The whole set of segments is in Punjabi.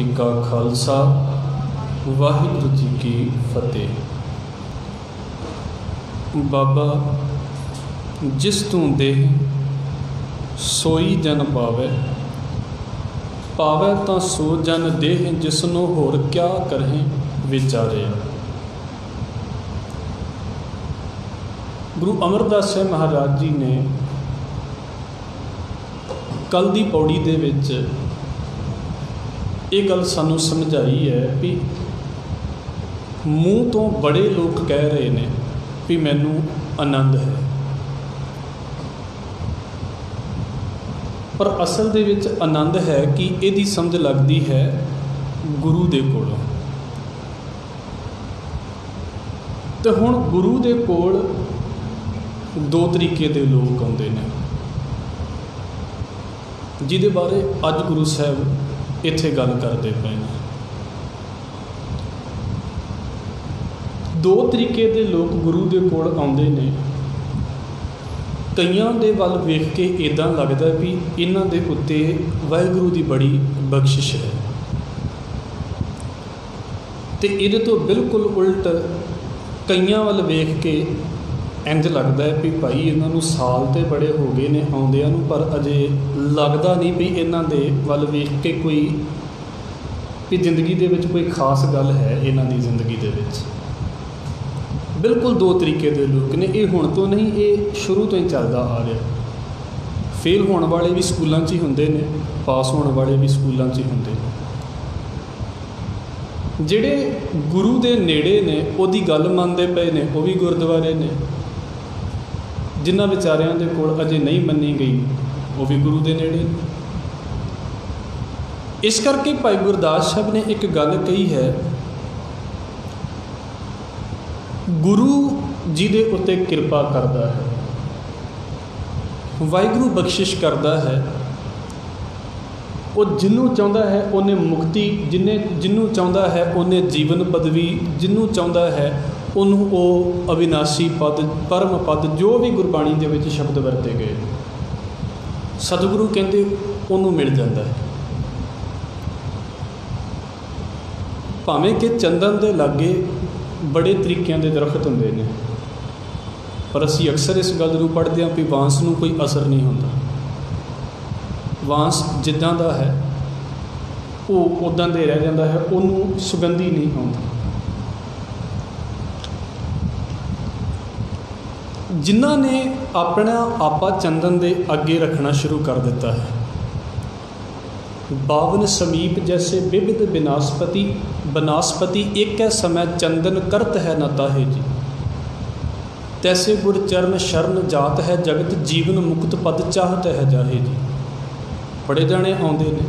जी का खालसा वाहिगुरू जी की फतेह। बाबा जिस तू देह सोई जन पावै, पावै तां सो जन देह, जिसनों होर क्या करें विचारिया। गुरु अमरदास साहिब महाराज जी ने कल दी पौड़ी दे विच ये गल सानू समझाई है भी मूँह तो बड़े लोग कह रहे हैं भी मैनू आनंद है, पर असल दे विच आनंद है कि इहदी समझ लगती है गुरु दे कोलों। तो हुण गुरु दे कोल दो तरीके दे लोग आउंदे ने, जिहदे बारे अज गुरु साहब इत्थे गल करते पे हैं। दो तरीके दे लोग गुरु दे कोल आउंदे ने। कईयां दे वल वेख के इदां लगदा भी इन्हां दे उत्ते वाहिगुरू दी बड़ी बख्शिश है, ते इहदे तो बिल्कुल उल्ट कईयां वल वेख के इंज लगता है भी भाई इन्हों साल तो बड़े हो गए ने आउंदियां नूं, पर अजे लगता नहीं भी इन्हां दे वल वेख के कोई भी जिंदगी दे विच कोई खास गल है इन्हां दी जिंदगी दे विच। बिल्कुल दो तरीके दे लोग ने। ये हुण तो नहीं, ये शुरू तो ही चलता आ रहा। फेल होने वाले भी स्कूलों च ही हुंदे ने, पास होने वाले भी स्कूलों च ही हुंदे ने। जिहड़े गुरु दे नेड़े ने उहदी गल मनदे पए ने वो भी गुरुद्वारे ने, जिन्हां विचारियां दे कोल अजे नहीं मन्नी गई वो भी गुरु दे नेड़े ने। इस करके भाई गुरदास साहब ने एक गल कही है, गुरु जी दे उत्ते किरपा करदा है, वाहिगुरू बख्शिश करदा है। वो जिन्हों चाहता है उन्हें मुक्ति, जिन्हों चाहता है उन्हें जीवन पदवी, जिन्हों चाहता है उन्होंने वो अविनाशी पद, परम पद, जो भी गुरबाणी दे विच शब्द वरते गए सतगुरु कहते उन्होंने मिल जाता है। भावें कि चंदन के लागे बड़े तरीक़िਆਂ के दरख्त होंगे ने, पर असी अक्सर इस गल नूं पढ़ते हैं भी बांस नूं कोई असर नहीं होता। बांस जिद्दां दा है वो उदां दे रह जाता है, उन्होंने सुगंधी नहीं आती। जिन्हां ने अपना आपा चंदन दे अगे रखना शुरू कर दिता है, बावन समीप जैसे विविध विनास्पति, बनास्पति एक है समय चंदन करत है न ताहे जी, तैसे गुर चरण शरण जात है जगत, जीवन मुक्त पद चाहत है जाहे जी। बड़े जाने आउंदे ने,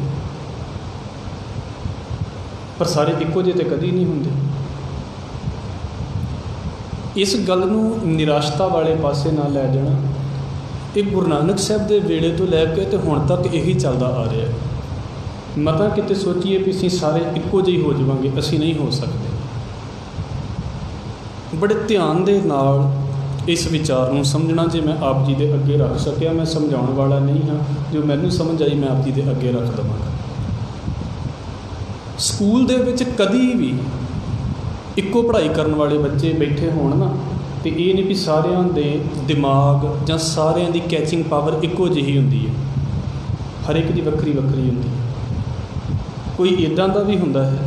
पर सारे इक्को जिहे ते कदी नहीं हुंदे। इस गल नूं निराशता वाले पासे ना लै जाना। ये गुरु नानक साहब के वेले तो लैके तो हुण तक यही चलता आ रहा है। मता किते सोचीए भी असीं सारे इक्को जिहे हो जावांगे, असीं नहीं हो सकते। बड़े ध्यान दे नाल इस विचार नूं समझना जे मैं आप जी के अगे रख सकिया। मैं समझाउण वाला नहीं हाँ, जो मैनूं समझ आई मैं आप जी के अगे रख देवांगा। स्कूल दे विच कदी भी इक्को पढ़ाई करने वाले बच्चे बैठे होण ना, तो ये नहीं भी सारियां दे दिमाग जां सारियां दी कैचिंग पावर इक्को जिही हुंदी है, हर एक दी वक्री वक्री हुंदी है। कोई इदां दा भी हुंदा है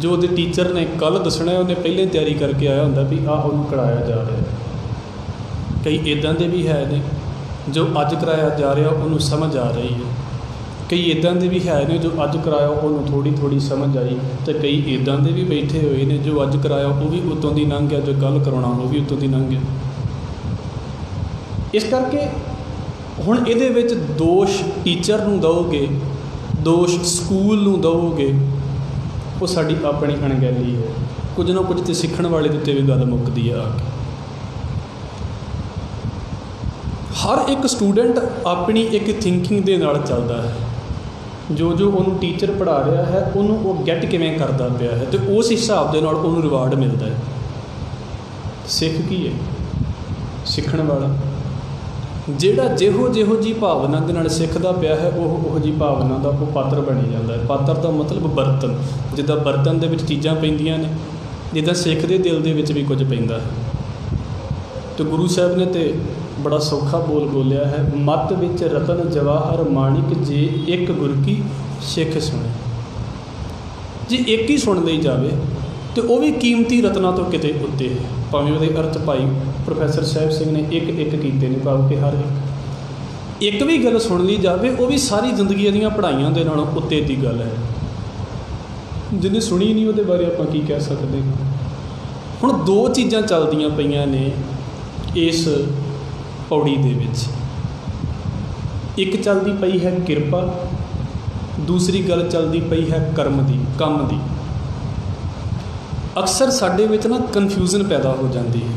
जो उहदे टीचर ने कल दसना है, उन्हें पहले तैयारी करके आया हुंदा भी आ उहनूं कराया जा रहा है। कई इदां दे भी है ने जो अज कराया जा रहा उन्होंने समझ आ रही है, कई इदां दे भी है ने जो अज कराया उन्होंने थोड़ी थोड़ी समझ आई, तो कई इदां दे भी बैठे हुए ने जो अज कराया वो भी उत्तों दी लंघ गया, जो कल कराउणा वो भी उत्तों दी लंघ गया। इस करके हुण इहदे विच दोष टीचर नूं दोगे, दोष स्कूल नूं दोगे, वो साडी अपनी अणगहली है। कुछ ना कुछ तो सीखण वाले दे उत्ते भी गल मुकदी है आके। हर एक स्टूडेंट अपनी एक थिंकिंग दे नाल चलदा है, जो जो उन्होंने टीचर पढ़ा रहा है उन्होंने वो गैट किवें करदा पिया है, तो उस हिसाब दे नाल उन्होंने रिवार्ड मिलता है। सिख की है सीखण वाला ਜਿਹੜਾ ਜਿਹੋ ਜੀ ਭਾਵਨਾ ਦੇ ਨਾਲ ਸਿੱਖਦਾ ਪਿਆ ਹੈ ਉਹ ਜੀ ਭਾਵਨਾ ਦਾ ਉਹ ਪਾਤਰ ਬਣੀ ਜਾਂਦਾ ਹੈ। ਪਾਤਰ ਦਾ ਮਤਲਬ ਬਰਤਨ, ਜਿੱਦਾਂ ਬਰਤਨ ਦੇ ਵਿੱਚ ਚੀਜ਼ਾਂ ਪੈਂਦੀਆਂ ਨੇ, ਜਿੱਦਾਂ ਸਿੱਖ ਦੇ ਦਿਲ ਦੇ ਵਿੱਚ ਵੀ ਕੁਝ ਪੈਂਦਾ ਹੈ। ਅਤੇ ਗੁਰੂ ਸਾਹਿਬ ਨੇ ਤਾਂ ਬੜਾ ਸੌਖਾ ਬੋਲਿਆ ਹੈ, ਮੱਤ ਵਿੱਚ ਰਤਨ ਜਵਾਹਰ ਮਾਣਿਕ ਜੇ ਇੱਕ ਗੁਰ ਕੀ ਸਿੱਖ ਸੁਣੇ। ਜੇ ਇੱਕ ਹੀ ਸੁਣ ਲਈ ਜਾਵੇ ਅਤੇ ਉਹ ਵੀ ਕੀਮਤੀ ਰਤਨਾਂ ਤੋਂ ਕਿਤੇ ਉੱਤੇ ਹੈ। ਭਾਵੇਂ ਉਹਦੇ ਅਰਥ ਭਾਈ ਪ੍ਰੋਫੈਸਰ ਸਾਹਿਬ ਸਿੰਘ ਨੇ ਇੱਕ ਕੀਤੇ ਨੇ, ਭਾਵ ਕਿ ਹਰ ਇੱਕ ਵੀ ਗੱਲ ਸੁਣ ਲਈ ਜਾਵੇ ਉਹ ਵੀ ਸਾਰੀ ਜ਼ਿੰਦਗੀ ਦੀਆਂ ਪੜ੍ਹਾਈਆਂ ਦੇ ਨਾਲੋਂ ਉੱਤੇ ਦੀ ਗੱਲ ਹੈ। ਜਿਹਨੇ ਸੁਣੀ ਨਹੀਂ ਉਹਦੇ ਬਾਰੇ ਆਪਾਂ ਕੀ ਕਹਿ ਸਕਦੇ। ਹੁਣ ਦੋ ਚੀਜ਼ਾਂ ਚੱਲਦੀਆਂ ਪਈਆਂ ਨੇ ਇਸ ਪੌੜੀ ਦੇ ਵਿੱਚ। ਇੱਕ ਚੱਲਦੀ ਪਈ ਹੈ ਕਿਰਪਾ, ਦੂਸਰੀ ਗੱਲ ਚੱਲਦੀ ਪਈ ਹੈ ਕੰਮ ਦੀ। ਅਕਸਰ ਸਾਡੇ ਵਿੱਚ ਨਾ ਕਨਫਿਊਜ਼ਨ ਪੈਦਾ ਹੋ ਜਾਂਦੀ ਹੈ।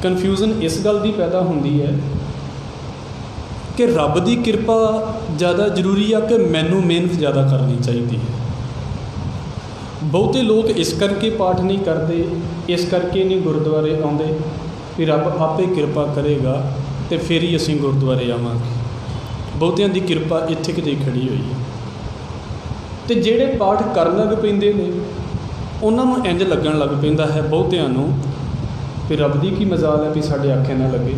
ਕਨਫਿਊਜ਼ਨ ਇਸ ਗੱਲ ਦੀ ਪੈਦਾ ਹੁੰਦੀ ਹੈ ਕਿ ਰੱਬ ਦੀ ਕਿਰਪਾ ਜ਼ਿਆਦਾ ਜ਼ਰੂਰੀ ਆ ਕਿ ਮੈਨੂੰ ਮਿਹਨਤ ਜ਼ਿਆਦਾ ਕਰਨੀ ਚਾਹੀਦੀ ਹੈ। ਬਹੁਤੇ ਲੋਕ ਇਸ ਕਰਕੇ ਪਾਠ ਨਹੀਂ ਕਰਦੇ, ਇਸ ਕਰਕੇ ਨਹੀਂ ਗੁਰਦੁਆਰੇ ਆਉਂਦੇ ਵੀ ਰੱਬ ਆਪੇ ਕਿਰਪਾ ਕਰੇਗਾ ਅਤੇ ਫਿਰ ਹੀ ਅਸੀਂ ਗੁਰਦੁਆਰੇ ਆਵਾਂਗੇ। ਬਹੁਤਿਆਂ ਦੀ ਕਿਰਪਾ ਇੱਥੇ ਕਿਤੇ ਖੜੀ ਹੋਈ ਹੈ। ਅਤੇ ਜਿਹੜੇ ਪਾਠ ਕਰਨ ਲੱਗ ਪੈਂਦੇ ਨੇ ਉਹਨਾਂ ਨੂੰ ਇੰਝ ਲੱਗਣ ਲੱਗ ਪੈਂਦਾ ਹੈ ਬਹੁਤਿਆਂ ਨੂੰ ਵੀ ਰੱਬ ਦੀ ਕੀ ਮਜ਼ਾਲ ਹੈ ਵੀ ਸਾਡੇ ਆਖੇ ਨਾ ਲੱਗੇ।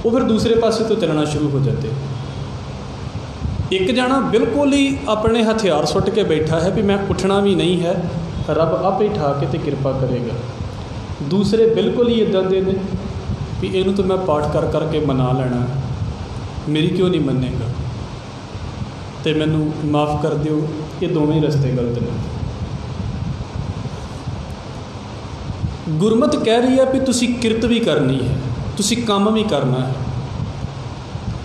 ਉਹ ਫਿਰ ਦੂਸਰੇ ਪਾਸੇ ਤੋਂ ਚੱਲਣਾ ਸ਼ੁਰੂ ਹੋ ਜਾਂਦੇ। ਇੱਕ ਜਾਣਾ ਬਿਲਕੁਲ ਹੀ ਆਪਣੇ ਹਥਿਆਰ ਸੁੱਟ ਕੇ ਬੈਠਾ ਹੈ ਵੀ ਮੈਂ ਉੱਠਣਾ ਵੀ ਨਹੀਂ ਹੈ, ਰੱਬ ਆਪੇ ਠਾ ਕੇ ਅਤੇ ਕਿਰਪਾ ਕਰੇਗਾ। ਦੂਸਰੇ ਬਿਲਕੁਲ ਹੀ ਇੱਦਾਂ ਦੇ ਨੇ ਵੀ ਇਹਨੂੰ ਤਾਂ ਮੈਂ ਪਾਠ ਕਰਕੇ ਮਨਾ ਲੈਣਾ, ਮੇਰੀ ਕਿਉਂ ਨਹੀਂ ਮੰਨੇਗਾ ਅਤੇ ਮੈਨੂੰ ਮਾਫ਼ ਕਰ ਦਿਓ। ਇਹ ਦੋਵੇਂ ਰਸਤੇ ਗਲਤ ਨੇ। ਗੁਰਮਤਿ ਕਹਿ ਰਹੀ ਹੈ ਵੀ ਤੁਸੀਂ ਕਿਰਤ ਵੀ ਕਰਨੀ ਹੈ, ਤੁਸੀਂ ਕੰਮ ਵੀ ਕਰਨਾ ਹੈ,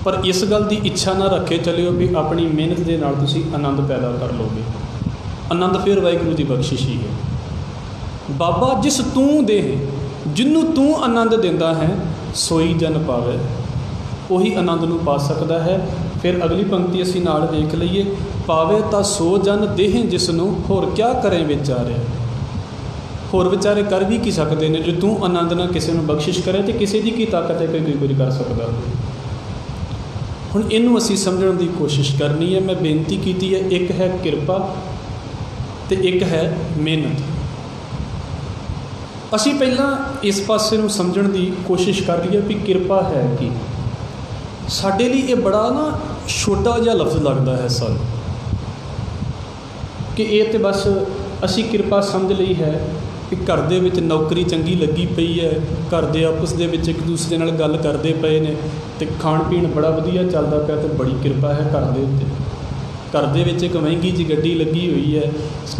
ਪਰ ਇਸ ਗੱਲ ਦੀ ਇੱਛਾ ਨਾ ਰੱਖੇ ਚੱਲਿਓ ਵੀ ਆਪਣੀ ਮਿਹਨਤ ਦੇ ਨਾਲ ਤੁਸੀਂ ਆਨੰਦ ਪੈਦਾ ਕਰ ਲਓਗੇ। ਆਨੰਦ ਫਿਰ ਵਾਹਿਗੁਰੂ ਦੀ ਬਖਸ਼ਿਸ਼ ਹੀ ਹੈ। ਬਾਬਾ ਜਿਸ ਤੂੰ ਦੇ, ਜਿਹਨੂੰ ਤੂੰ ਆਨੰਦ ਦਿੰਦਾ ਹੈ ਸੋਈ ਜਨ ਪਾਵੇ, ਉਹੀ ਆਨੰਦ ਨੂੰ ਪਾ ਸਕਦਾ ਹੈ। ਫਿਰ ਅਗਲੀ ਪੰਕਤੀ ਅਸੀਂ ਨਾਲ ਵੇਖ ਲਈਏ, ਪਾਵੇ ਤਾਂ ਸੋ ਜਨ ਦੇਹ ਜਿਸ ਨੂੰ ਹੋਰ ਕਿਆ ਕਰੇ ਵਿਚਾਰੇ। ਹੋਰ ਵਿਚਾਰੇ ਕਰ ਵੀ ਕੀ ਸਕਦੇ ਨੇ ਜੇ ਤੂੰ ਆਨੰਦ ਨਾਲ ਕਿਸੇ ਨੂੰ ਬਖਸ਼ਿਸ਼ ਕਰੇ, ਅਤੇ ਕਿਸੇ ਦੀ ਕੀ ਤਾਕਤ ਹੈ ਕੋਈ ਕੁਝ ਕਰ ਸਕਦਾ। ਹੁਣ ਇਹਨੂੰ ਅਸੀਂ ਸਮਝਣ ਦੀ ਕੋਸ਼ਿਸ਼ ਕਰਨੀ ਹੈ। ਮੈਂ ਬੇਨਤੀ ਕੀਤੀ ਹੈ, ਇੱਕ ਹੈ ਕਿਰਪਾ ਅਤੇ ਇੱਕ ਹੈ ਮਿਹਨਤ। ਅਸੀਂ ਪਹਿਲਾਂ ਇਸ ਪਾਸੇ ਨੂੰ ਸਮਝਣ ਦੀ ਕੋਸ਼ਿਸ਼ ਕਰ ਲਈਏ ਵੀ ਕਿਰਪਾ ਹੈ ਕੀ। ਸਾਡੇ ਲਈ ਇਹ ਬੜਾ ਨਾ ਛੋਟਾ ਜਿਹਾ ਲਫ਼ਜ਼ ਲੱਗਦਾ ਹੈ ਸਾਨੂੰ ਕਿ ਇਹ ਤਾਂ ਬਸ ਅਸੀਂ ਕਿਰਪਾ ਸਮਝ ਲਈ ਹੈ ਕਿ ਘਰ ਦੇ ਵਿੱਚ ਨੌਕਰੀ ਚੰਗੀ ਲੱਗੀ ਪਈ ਹੈ, ਘਰ ਦੇ ਆਪਸ ਦੇ ਵਿੱਚ ਇੱਕ ਦੂਸਰੇ ਨਾਲ ਗੱਲ ਕਰਦੇ ਪਏ ਨੇ ਅਤੇ ਖਾਣ ਪੀਣ ਬੜਾ ਵਧੀਆ ਚੱਲਦਾ ਪਿਆ ਅਤੇ ਬੜੀ ਕਿਰਪਾ ਹੈ ਘਰ ਦੇ ਉੱਤੇ। ਘਰ ਦੇ ਵਿੱਚ ਇੱਕ ਮਹਿੰਗੀ ਜਿਹੀ ਗੱਡੀ ਲੱਗੀ ਹੋਈ ਹੈ,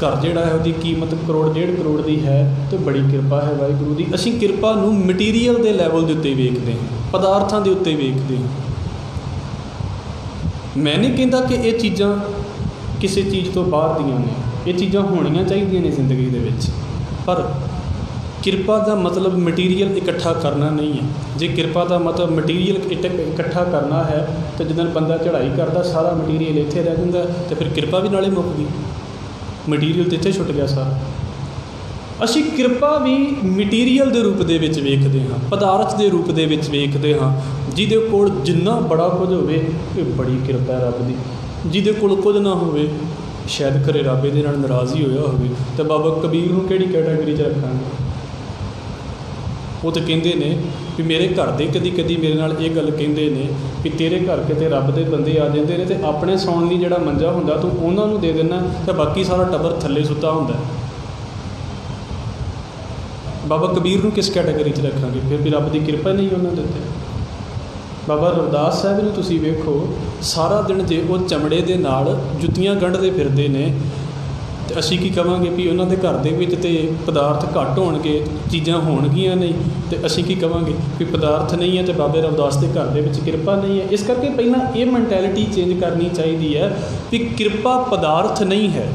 ਘਰ ਜਿਹੜਾ ਹੈ ਉਹਦੀ ਕੀਮਤ ਕਰੋੜ 1.5 ਕਰੋੜ ਦੀ ਹੈ ਅਤੇ ਬੜੀ ਕਿਰਪਾ ਹੈ ਵਾਹਿਗੁਰੂ ਦੀ। ਅਸੀਂ ਕਿਰਪਾ ਨੂੰ ਮਟੀਰੀਅਲ ਦੇ ਲੈਵਲ ਦੇ ਉੱਤੇ ਵੇਖਦੇ ਹਾਂ, ਪਦਾਰਥਾਂ ਦੇ ਉੱਤੇ ਵੇਖਦੇ ਹਾਂ। ਮੈਂ ਨਹੀਂ ਕਹਿੰਦਾ ਕਿ ਇਹ ਚੀਜ਼ਾਂ ਕਿਸੇ ਚੀਜ਼ ਤੋਂ ਬਾਹਰ ਦੀਆਂ ਨੇ, ਇਹ ਚੀਜ਼ਾਂ ਹੋਣੀਆਂ ਚਾਹੀਦੀਆਂ ਨੇ ਜ਼ਿੰਦਗੀ ਦੇ ਵਿੱਚ, ਪਰ ਕਿਰਪਾ ਦਾ ਮਤਲਬ ਮਟੀਰੀਅਲ ਇਕੱਠਾ ਕਰਨਾ ਨਹੀਂ ਹੈ। ਜੇ ਕਿਰਪਾ ਦਾ ਮਤਲਬ ਮਟੀਰੀਅਲ ਇਕੱਠਾ ਕਰਨਾ ਹੈ ਤਾਂ ਜਦੋਂ ਬੰਦਾ ਚੜ੍ਹਾਈ ਕਰਦਾ ਸਾਰਾ ਮਟੀਰੀਅਲ ਇੱਥੇ ਰਹਿ ਜਾਂਦਾ ਅਤੇ ਫਿਰ ਕਿਰਪਾ ਵੀ ਨਾਲੇ ਮੁੱਕ ਗਈ, ਮਟੀਰੀਅਲ ਤਾਂ ਇੱਥੇ ਛੁੱਟ ਗਿਆ ਸਾਰਾ। ਅਸੀਂ ਕਿਰਪਾ ਵੀ ਮਟੀਰੀਅਲ ਦੇ ਰੂਪ ਦੇ ਵਿੱਚ ਵੇਖਦੇ ਹਾਂ, ਪਦਾਰਥ ਦੇ ਰੂਪ ਦੇ ਵਿੱਚ ਵੇਖਦੇ ਹਾਂ। ਜਿਹਦੇ ਕੋਲ ਜਿੰਨਾ ਬੜਾ ਕੁਝ ਹੋਵੇ ਇਹ ਬੜੀ ਕਿਰਪਾ ਹੈ ਰੱਬ ਦੀ, ਜਿਹਦੇ ਕੋਲ ਕੁਝ ਨਾ ਹੋਵੇ ਸ਼ਾਇਦ ਘਰੇ ਰੱਬ ਇਹਦੇ ਨਾਲ ਨਾਰਾਜ਼ ਹੀ ਹੋਇਆ ਹੋਵੇ। ਅਤੇ ਬਾਬਾ ਕਬੀਰ ਨੂੰ ਕਿਹੜੀ ਕੈਟਾਗਰੀ 'ਚ ਰੱਖਾਂਗੇ। ਉਹ ਤਾਂ ਕਹਿੰਦੇ ਨੇ ਵੀ ਮੇਰੇ ਘਰ ਦੇ ਕਦੀ ਮੇਰੇ ਨਾਲ ਇਹ ਗੱਲ ਕਹਿੰਦੇ ਨੇ ਵੀ ਤੇਰੇ ਘਰ ਕਿਤੇ ਰੱਬ ਦੇ ਬੰਦੇ ਆ ਜਾਂਦੇ ਨੇ ਅਤੇ ਆਪਣੇ ਸੌਣ ਲਈ ਜਿਹੜਾ ਮੰਜਾ ਹੁੰਦਾ ਤੂੰ ਉਹਨਾਂ ਨੂੰ ਦੇ ਦਿੰਦਾ ਅਤੇ ਬਾਕੀ ਸਾਰਾ ਟੱਬਰ ਥੱਲੇ ਸੁੱਤਾ ਹੁੰਦਾ। ਬਾਬਾ ਕਬੀਰ ਨੂੰ ਕਿਸ ਕੈਟਾਗਰੀ 'ਚ ਰੱਖਾਂਗੇ ਫਿਰ ਵੀ ਰੱਬ ਦੀ ਕਿਰਪਾ ਨਹੀਂ ਉਹਨਾਂ ਦੇ ਉੱਤੇ। ਬਾਬਾ ਰਵਿਦਾਸ ਸਾਹਿਬ ਨੂੰ ਤੁਸੀਂ ਵੇਖੋ, ਸਾਰਾ ਦਿਨ ਜੇ ਉਹ ਚਮੜੇ ਦੇ ਨਾਲ ਜੁੱਤੀਆਂ ਗੰਢਦੇ ਫਿਰਦੇ ਨੇ ਅਤੇ ਅਸੀਂ ਕੀ ਕਹਾਂਗੇ ਵੀ ਉਹਨਾਂ ਦੇ ਘਰ ਦੇ ਵਿੱਚ ਤਾਂ ਪਦਾਰਥ ਘੱਟ ਹੋਣਗੇ, ਚੀਜ਼ਾਂ ਹੋਣਗੀਆਂ ਨਹੀਂ, ਅਤੇ ਅਸੀਂ ਕੀ ਕਹਾਂਗੇ ਵੀ ਪਦਾਰਥ ਨਹੀਂ ਹੈ ਅਤੇ ਬਾਬੇ ਰਵਿਦਾਸ ਦੇ ਘਰ ਦੇ ਵਿੱਚ ਕਿਰਪਾ ਨਹੀਂ ਹੈ। ਇਸ ਕਰਕੇ ਪਹਿਲਾਂ ਇਹ ਮੈਂਟੈਲਿਟੀ ਚੇਂਜ ਕਰਨੀ ਚਾਹੀਦੀ ਹੈ ਵੀ ਕਿਰਪਾ ਪਦਾਰਥ ਨਹੀਂ ਹੈ।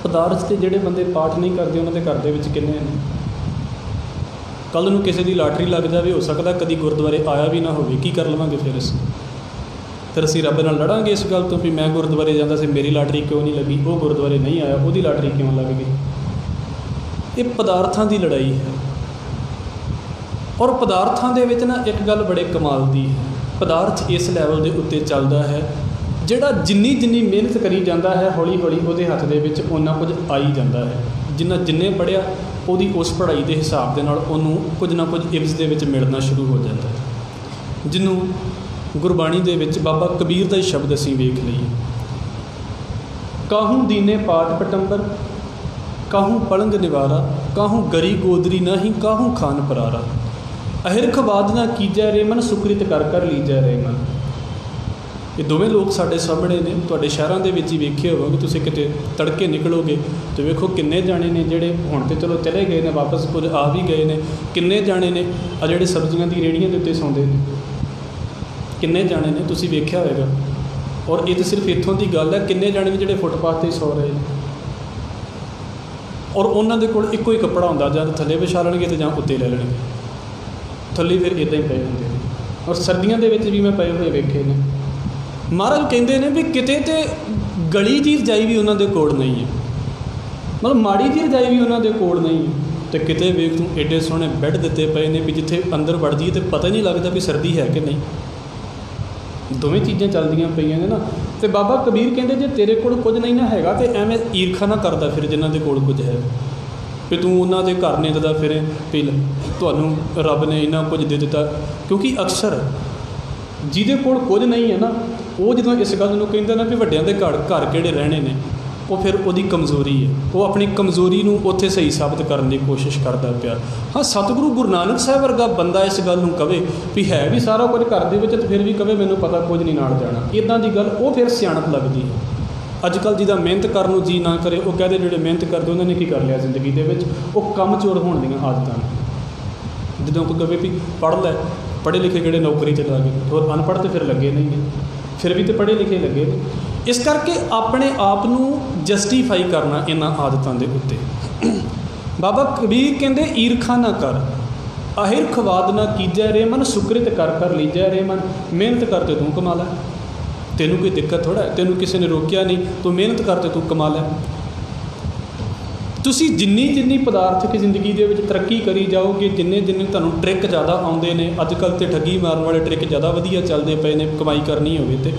ਪਦਾਰਥ 'ਤੇ ਜਿਹੜੇ ਬੰਦੇ ਪਾਠ ਨਹੀਂ ਕਰਦੇ ਉਹਨਾਂ ਦੇ ਘਰ ਦੇ ਵਿੱਚ ਕਿੰਨੇ ਨੇ। ਕੱਲ੍ਹ ਨੂੰ ਕਿਸੇ ਦੀ ਲਾਟਰੀ ਲੱਗ ਜਾਵੇ, ਹੋ ਸਕਦਾ ਕਦੀ ਗੁਰਦੁਆਰੇ ਆਇਆ ਵੀ ਨਾ ਹੋਵੇ, ਕੀ ਕਰ ਲਵਾਂਗੇ ਫਿਰ ਅਸੀਂ ਰੱਬ ਨਾਲ ਲੜਾਂਗੇ ਇਸ ਗੱਲ ਤੋਂ ਵੀ ਮੈਂ ਗੁਰਦੁਆਰੇ ਜਾਂਦਾ ਸੀ ਮੇਰੀ ਲਾਟਰੀ ਕਿਉਂ ਨਹੀਂ ਲੱਗੀ, ਉਹ ਗੁਰਦੁਆਰੇ ਨਹੀਂ ਆਇਆ ਉਹਦੀ ਲਾਟਰੀ ਕਿਉਂ ਲੱਗ ਗਈ। ਇਹ ਪਦਾਰਥਾਂ ਦੀ ਲੜਾਈ ਹੈ। ਔਰ ਪਦਾਰਥਾਂ ਦੇ ਵਿੱਚ ਨਾ ਇੱਕ ਗੱਲ ਬੜੇ ਕਮਾਲ ਦੀ ਹੈ, ਪਦਾਰਥ ਇਸ ਲੈਵਲ ਦੇ ਉੱਤੇ ਚੱਲਦਾ ਹੈ ਜਿਹੜਾ ਜਿੰਨੀ ਮਿਹਨਤ ਕਰੀ ਜਾਂਦਾ ਹੈ ਹੌਲੀ ਹੌਲੀ ਉਹਦੇ ਹੱਥ ਦੇ ਵਿੱਚ ਓਨਾ ਕੁਝ ਆਈ ਜਾਂਦਾ ਹੈ। ਜਿੰਨੇ ਪੜ੍ਹਿਆ ਉਹਦੀ ਉਸ ਪੜ੍ਹਾਈ ਦੇ ਹਿਸਾਬ ਦੇ ਨਾਲ ਉਹਨੂੰ ਕੁਝ ਨਾ ਕੁਝ ਇਵਜ਼ ਦੇ ਵਿੱਚ ਮਿਲਣਾ ਸ਼ੁਰੂ ਹੋ ਜਾਂਦਾ ਹੈ। ਜਿਹਨੂੰ ਗੁਰਬਾਣੀ ਦੇ ਵਿੱਚ ਬਾਬਾ ਕਬੀਰ ਦਾ ਹੀ ਸ਼ਬਦ ਅਸੀਂ ਵੇਖ ਲਈਏ, ਕਾਹੂ ਦੀਨੇ ਪਾਟ ਪਟੰਬਰ, ਕਾਹੂ ਪਲੰਗ ਨਿਵਾਰਾ, ਕਾਹੂ ਗਰੀ ਗੋਦਰੀ ਨਹੀਂ, ਕਾਹੂ ਖਾਨ ਪਰਾਰਾ, ਅਹਿਰਖ ਬਾਦ ਨਾ ਕੀਜੈ ਰੇ ਮਨ, ਸੁਕ੍ਰਿਤ ਕਰ ਕਰ ਲੀਜੈ ਰੇ ਮਨ। ਇਹ ਦੋਵੇਂ ਲੋਕ ਸਾਡੇ ਸਾਹਮਣੇ ਨੇ, ਤੁਹਾਡੇ ਸ਼ਹਿਰਾਂ ਦੇ ਵਿੱਚ ਹੀ ਵੇਖੇ ਹੋਵੋਗੇ, ਤੁਸੀਂ ਕਿਤੇ ਤੜਕੇ ਨਿਕਲੋਗੇ ਤੇ ਵੇਖੋ ਕਿੰਨੇ ਜਾਣੇ ਨੇ ਜਿਹੜੇ ਹੁਣ ਤੇ ਚਲੋ ਚਲੇ ਗਏ ਨੇ, ਵਾਪਸ ਕੁਝ ਆ ਵੀ ਗਏ ਨੇ, ਕਿੰਨੇ ਜਾਣੇ ਨੇ ਆ ਜਿਹੜੇ ਸਬਜ਼ੀਆਂ ਦੀ ਰੇਹੜੀਆਂ ਦੇ ਉੱਤੇ ਸੌਂਦੇ ਨੇ, ਕਿੰਨੇ ਜਾਣੇ ਨੇ ਤੁਸੀਂ ਵੇਖਿਆ ਹੋਵੇਗਾ। ਔਰ ਇਹ ਤਾਂ ਸਿਰਫ ਇੱਥੋਂ ਦੀ ਗੱਲ ਹੈ, ਕਿੰਨੇ ਜਾਣੇ ਨੇ ਜਿਹੜੇ ਫੁੱਟਪਾਥ 'ਤੇ ਸੌ ਰਹੇ ਨੇ, ਔਰ ਉਹਨਾਂ ਦੇ ਕੋਲ ਇੱਕੋ ਹੀ ਕੱਪੜਾ ਹੁੰਦਾ, ਜਾਂ ਥੱਲੇ ਵਿਛਾ ਲੈਣਗੇ ਅਤੇ ਜਾਂ ਉੱਤੇ ਲੈ ਲੈਣਗੇ, ਥੱਲੇ ਫਿਰ ਇੱਦਾਂ ਹੀ ਪਏ ਹੁੰਦੇ ਨੇ। ਔਰ ਸਰਦੀਆਂ ਦੇ ਵਿੱਚ ਵੀ ਮੈਂ ਪਏ ਹੋਏ ਵੇਖੇ ਨੇ। ਮਹਾਰਾਜ ਕਹਿੰਦੇ ਨੇ ਵੀ ਕਿਤੇ ਤੇ ਗਲੀ ਦੀ ਰਜਾਈ ਵੀ ਉਹਨਾਂ ਦੇ ਕੋਲ ਨਹੀਂ ਹੈ, ਮਤਲਬ ਮਾੜੀ ਜਿਹੀ ਰਜਾਈ ਵੀ ਉਹਨਾਂ ਦੇ ਕੋਲ ਨਹੀਂ ਹੈ। ਅਤੇ ਕਿਤੇ ਵੇਖ ਤੂੰ ਐਡੇ ਸੋਹਣੇ ਬੈੱਡ ਦਿੱਤੇ ਪਏ ਨੇ ਵੀ ਜਿੱਥੇ ਅੰਦਰ ਵੜ ਜਾਈਏ ਅਤੇ ਪਤਾ ਹੀ ਨਹੀਂ ਲੱਗਦਾ ਵੀ ਸਰਦੀ ਹੈ ਕਿ ਨਹੀਂ। ਦੋਵੇਂ ਚੀਜ਼ਾਂ ਚੱਲਦੀਆਂ ਪਈਆਂ ਨੇ ਨਾ। ਅਤੇ ਬਾਬਾ ਕਬੀਰ ਕਹਿੰਦੇ ਜੇ ਤੇਰੇ ਕੋਲ ਕੁਝ ਨਹੀਂ ਨਾ ਹੈਗਾ ਤਾਂ ਐਵੇਂ ਈਰਖਾ ਨਾ ਕਰਦਾ ਫਿਰ ਜਿਨ੍ਹਾਂ ਦੇ ਕੋਲ ਕੁਝ ਹੈ, ਵੀ ਤੂੰ ਉਹਨਾਂ ਦੇ ਘਰ ਨਿੱਤਦਾ ਫਿਰੇ ਵੀ ਤੁਹਾਨੂੰ ਰੱਬ ਨੇ ਇੰਨਾ ਕੁਝ ਦੇ ਦਿੱਤਾ। ਕਿਉਂਕਿ ਅਕਸਰ ਜਿਹਦੇ ਕੋਲ ਕੁਝ ਨਹੀਂ ਹੈ ਨਾ, ਉਹ ਜਦੋਂ ਇਸ ਗੱਲ ਨੂੰ ਕਹਿੰਦਾ ਨਾ ਵੀ ਵੱਡਿਆਂ ਦੇ ਘਰ ਕਿਹੜੇ ਰਹਿਣੇ ਨੇ, ਉਹ ਫਿਰ ਉਹਦੀ ਕਮਜ਼ੋਰੀ ਹੈ, ਉਹ ਆਪਣੀ ਕਮਜ਼ੋਰੀ ਨੂੰ ਉੱਥੇ ਸਹੀ ਸਾਬਤ ਕਰਨ ਦੀ ਕੋਸ਼ਿਸ਼ ਕਰਦਾ ਪਿਆ। ਹਾਂ, ਸਤਿਗੁਰੂ ਗੁਰੂ ਨਾਨਕ ਸਾਹਿਬ ਵਰਗਾ ਬੰਦਾ ਇਸ ਗੱਲ ਨੂੰ ਕਵੇ ਵੀ ਹੈ ਵੀ ਸਾਰਾ ਕੁਝ ਘਰ ਦੇ ਵਿੱਚ, ਅਤੇ ਫਿਰ ਵੀ ਕਵੇ ਮੈਨੂੰ ਪਤਾ ਕੁਝ ਨਹੀਂ ਨਾਲ ਜਾਣਾ, ਇੱਦਾਂ ਦੀ ਗੱਲ ਉਹ ਫਿਰ ਸਿਆਣਪ ਲੱਗਦੀ ਹੈ। ਅੱਜ ਕੱਲ੍ਹ ਜਿਹਦਾ ਮਿਹਨਤ ਕਰਨ ਨੂੰ ਜੀ ਨਾ ਕਰੇ, ਉਹ ਕਹਦੇ ਜਿਹੜੇ ਮਿਹਨਤ ਕਰਦੇ ਉਹਨਾਂ ਨੇ ਕੀ ਕਰ ਲਿਆ ਜ਼ਿੰਦਗੀ ਦੇ ਵਿੱਚ, ਉਹ ਕੰਮ ਚੋਰ ਹੋਣ ਦੀਆਂ ਆਦਤਾਂ ਨੇ। ਜਦੋਂ ਕੋਈ ਕਵੇ ਵੀ ਪੜ੍ਹ ਲੈ, ਪੜ੍ਹੇ ਲਿਖੇ ਕਿਹੜੇ ਨੌਕਰੀ 'ਤੇ ਲੱਗੇ, ਹੋਰ ਅਨਪੜ੍ਹ ਤਾਂ ਫਿਰ ਲੱਗੇ ਨਹੀਂ ਨੇ, ਫਿਰ ਵੀ ਤਾਂ ਪੜ੍ਹੇ ਲਿਖੇ ਲੱਗੇ ਨੇ। ਇਸ ਕਰਕੇ ਆਪਣੇ ਆਪ ਨੂੰ ਜਸਟੀਫਾਈ ਕਰਨਾ ਇਹਨਾਂ ਆਦਤਾਂ ਦੇ ਉੱਤੇ। ਬਾਬਾ ਕਬੀਰ ਕਹਿੰਦੇ ਈਰਖਾ ਨਾ ਕਰ, ਅਹਿਰਖ ਵਾਦ ਨਾ ਕੀਜੈ ਰੇ ਮਨ, ਸੁਕ੍ਰਿਤ ਕਰ ਕਰ ਲੀਜੈ ਰੇ ਮਨ। ਮਿਹਨਤ ਕਰਦੇ ਤੂੰ ਕਮਾ ਲੈ, ਤੈਨੂੰ ਕੋਈ ਦਿੱਕਤ ਥੋੜ੍ਹਾ ਹੈ, ਤੈਨੂੰ ਕਿਸੇ ਨੇ ਰੋਕਿਆ ਨਹੀਂ, ਤੂੰ ਮਿਹਨਤ ਕਰਦੇ ਤੂੰ ਕਮਾ ਲੈ। ਤੁਸੀਂ ਜਿੰਨੀ ਪਦਾਰਥਕ ਜ਼ਿੰਦਗੀ ਦੇ ਵਿੱਚ ਤਰੱਕੀ ਕਰੀ ਜਾਓਗੇ, ਜਿੰਨੇ ਤੁਹਾਨੂੰ ਟ੍ਰਿਕ ਜ਼ਿਆਦਾ ਆਉਂਦੇ ਨੇ, ਅੱਜ ਕੱਲ੍ਹ ਤਾਂ ਠੱਗੀ ਮਾਰਨ ਵਾਲੇ ਟ੍ਰਿਕ ਜ਼ਿਆਦਾ ਵਧੀਆ ਚੱਲਦੇ ਪਏ ਨੇ ਕਮਾਈ ਕਰਨੀ ਹੋਵੇ, ਅਤੇ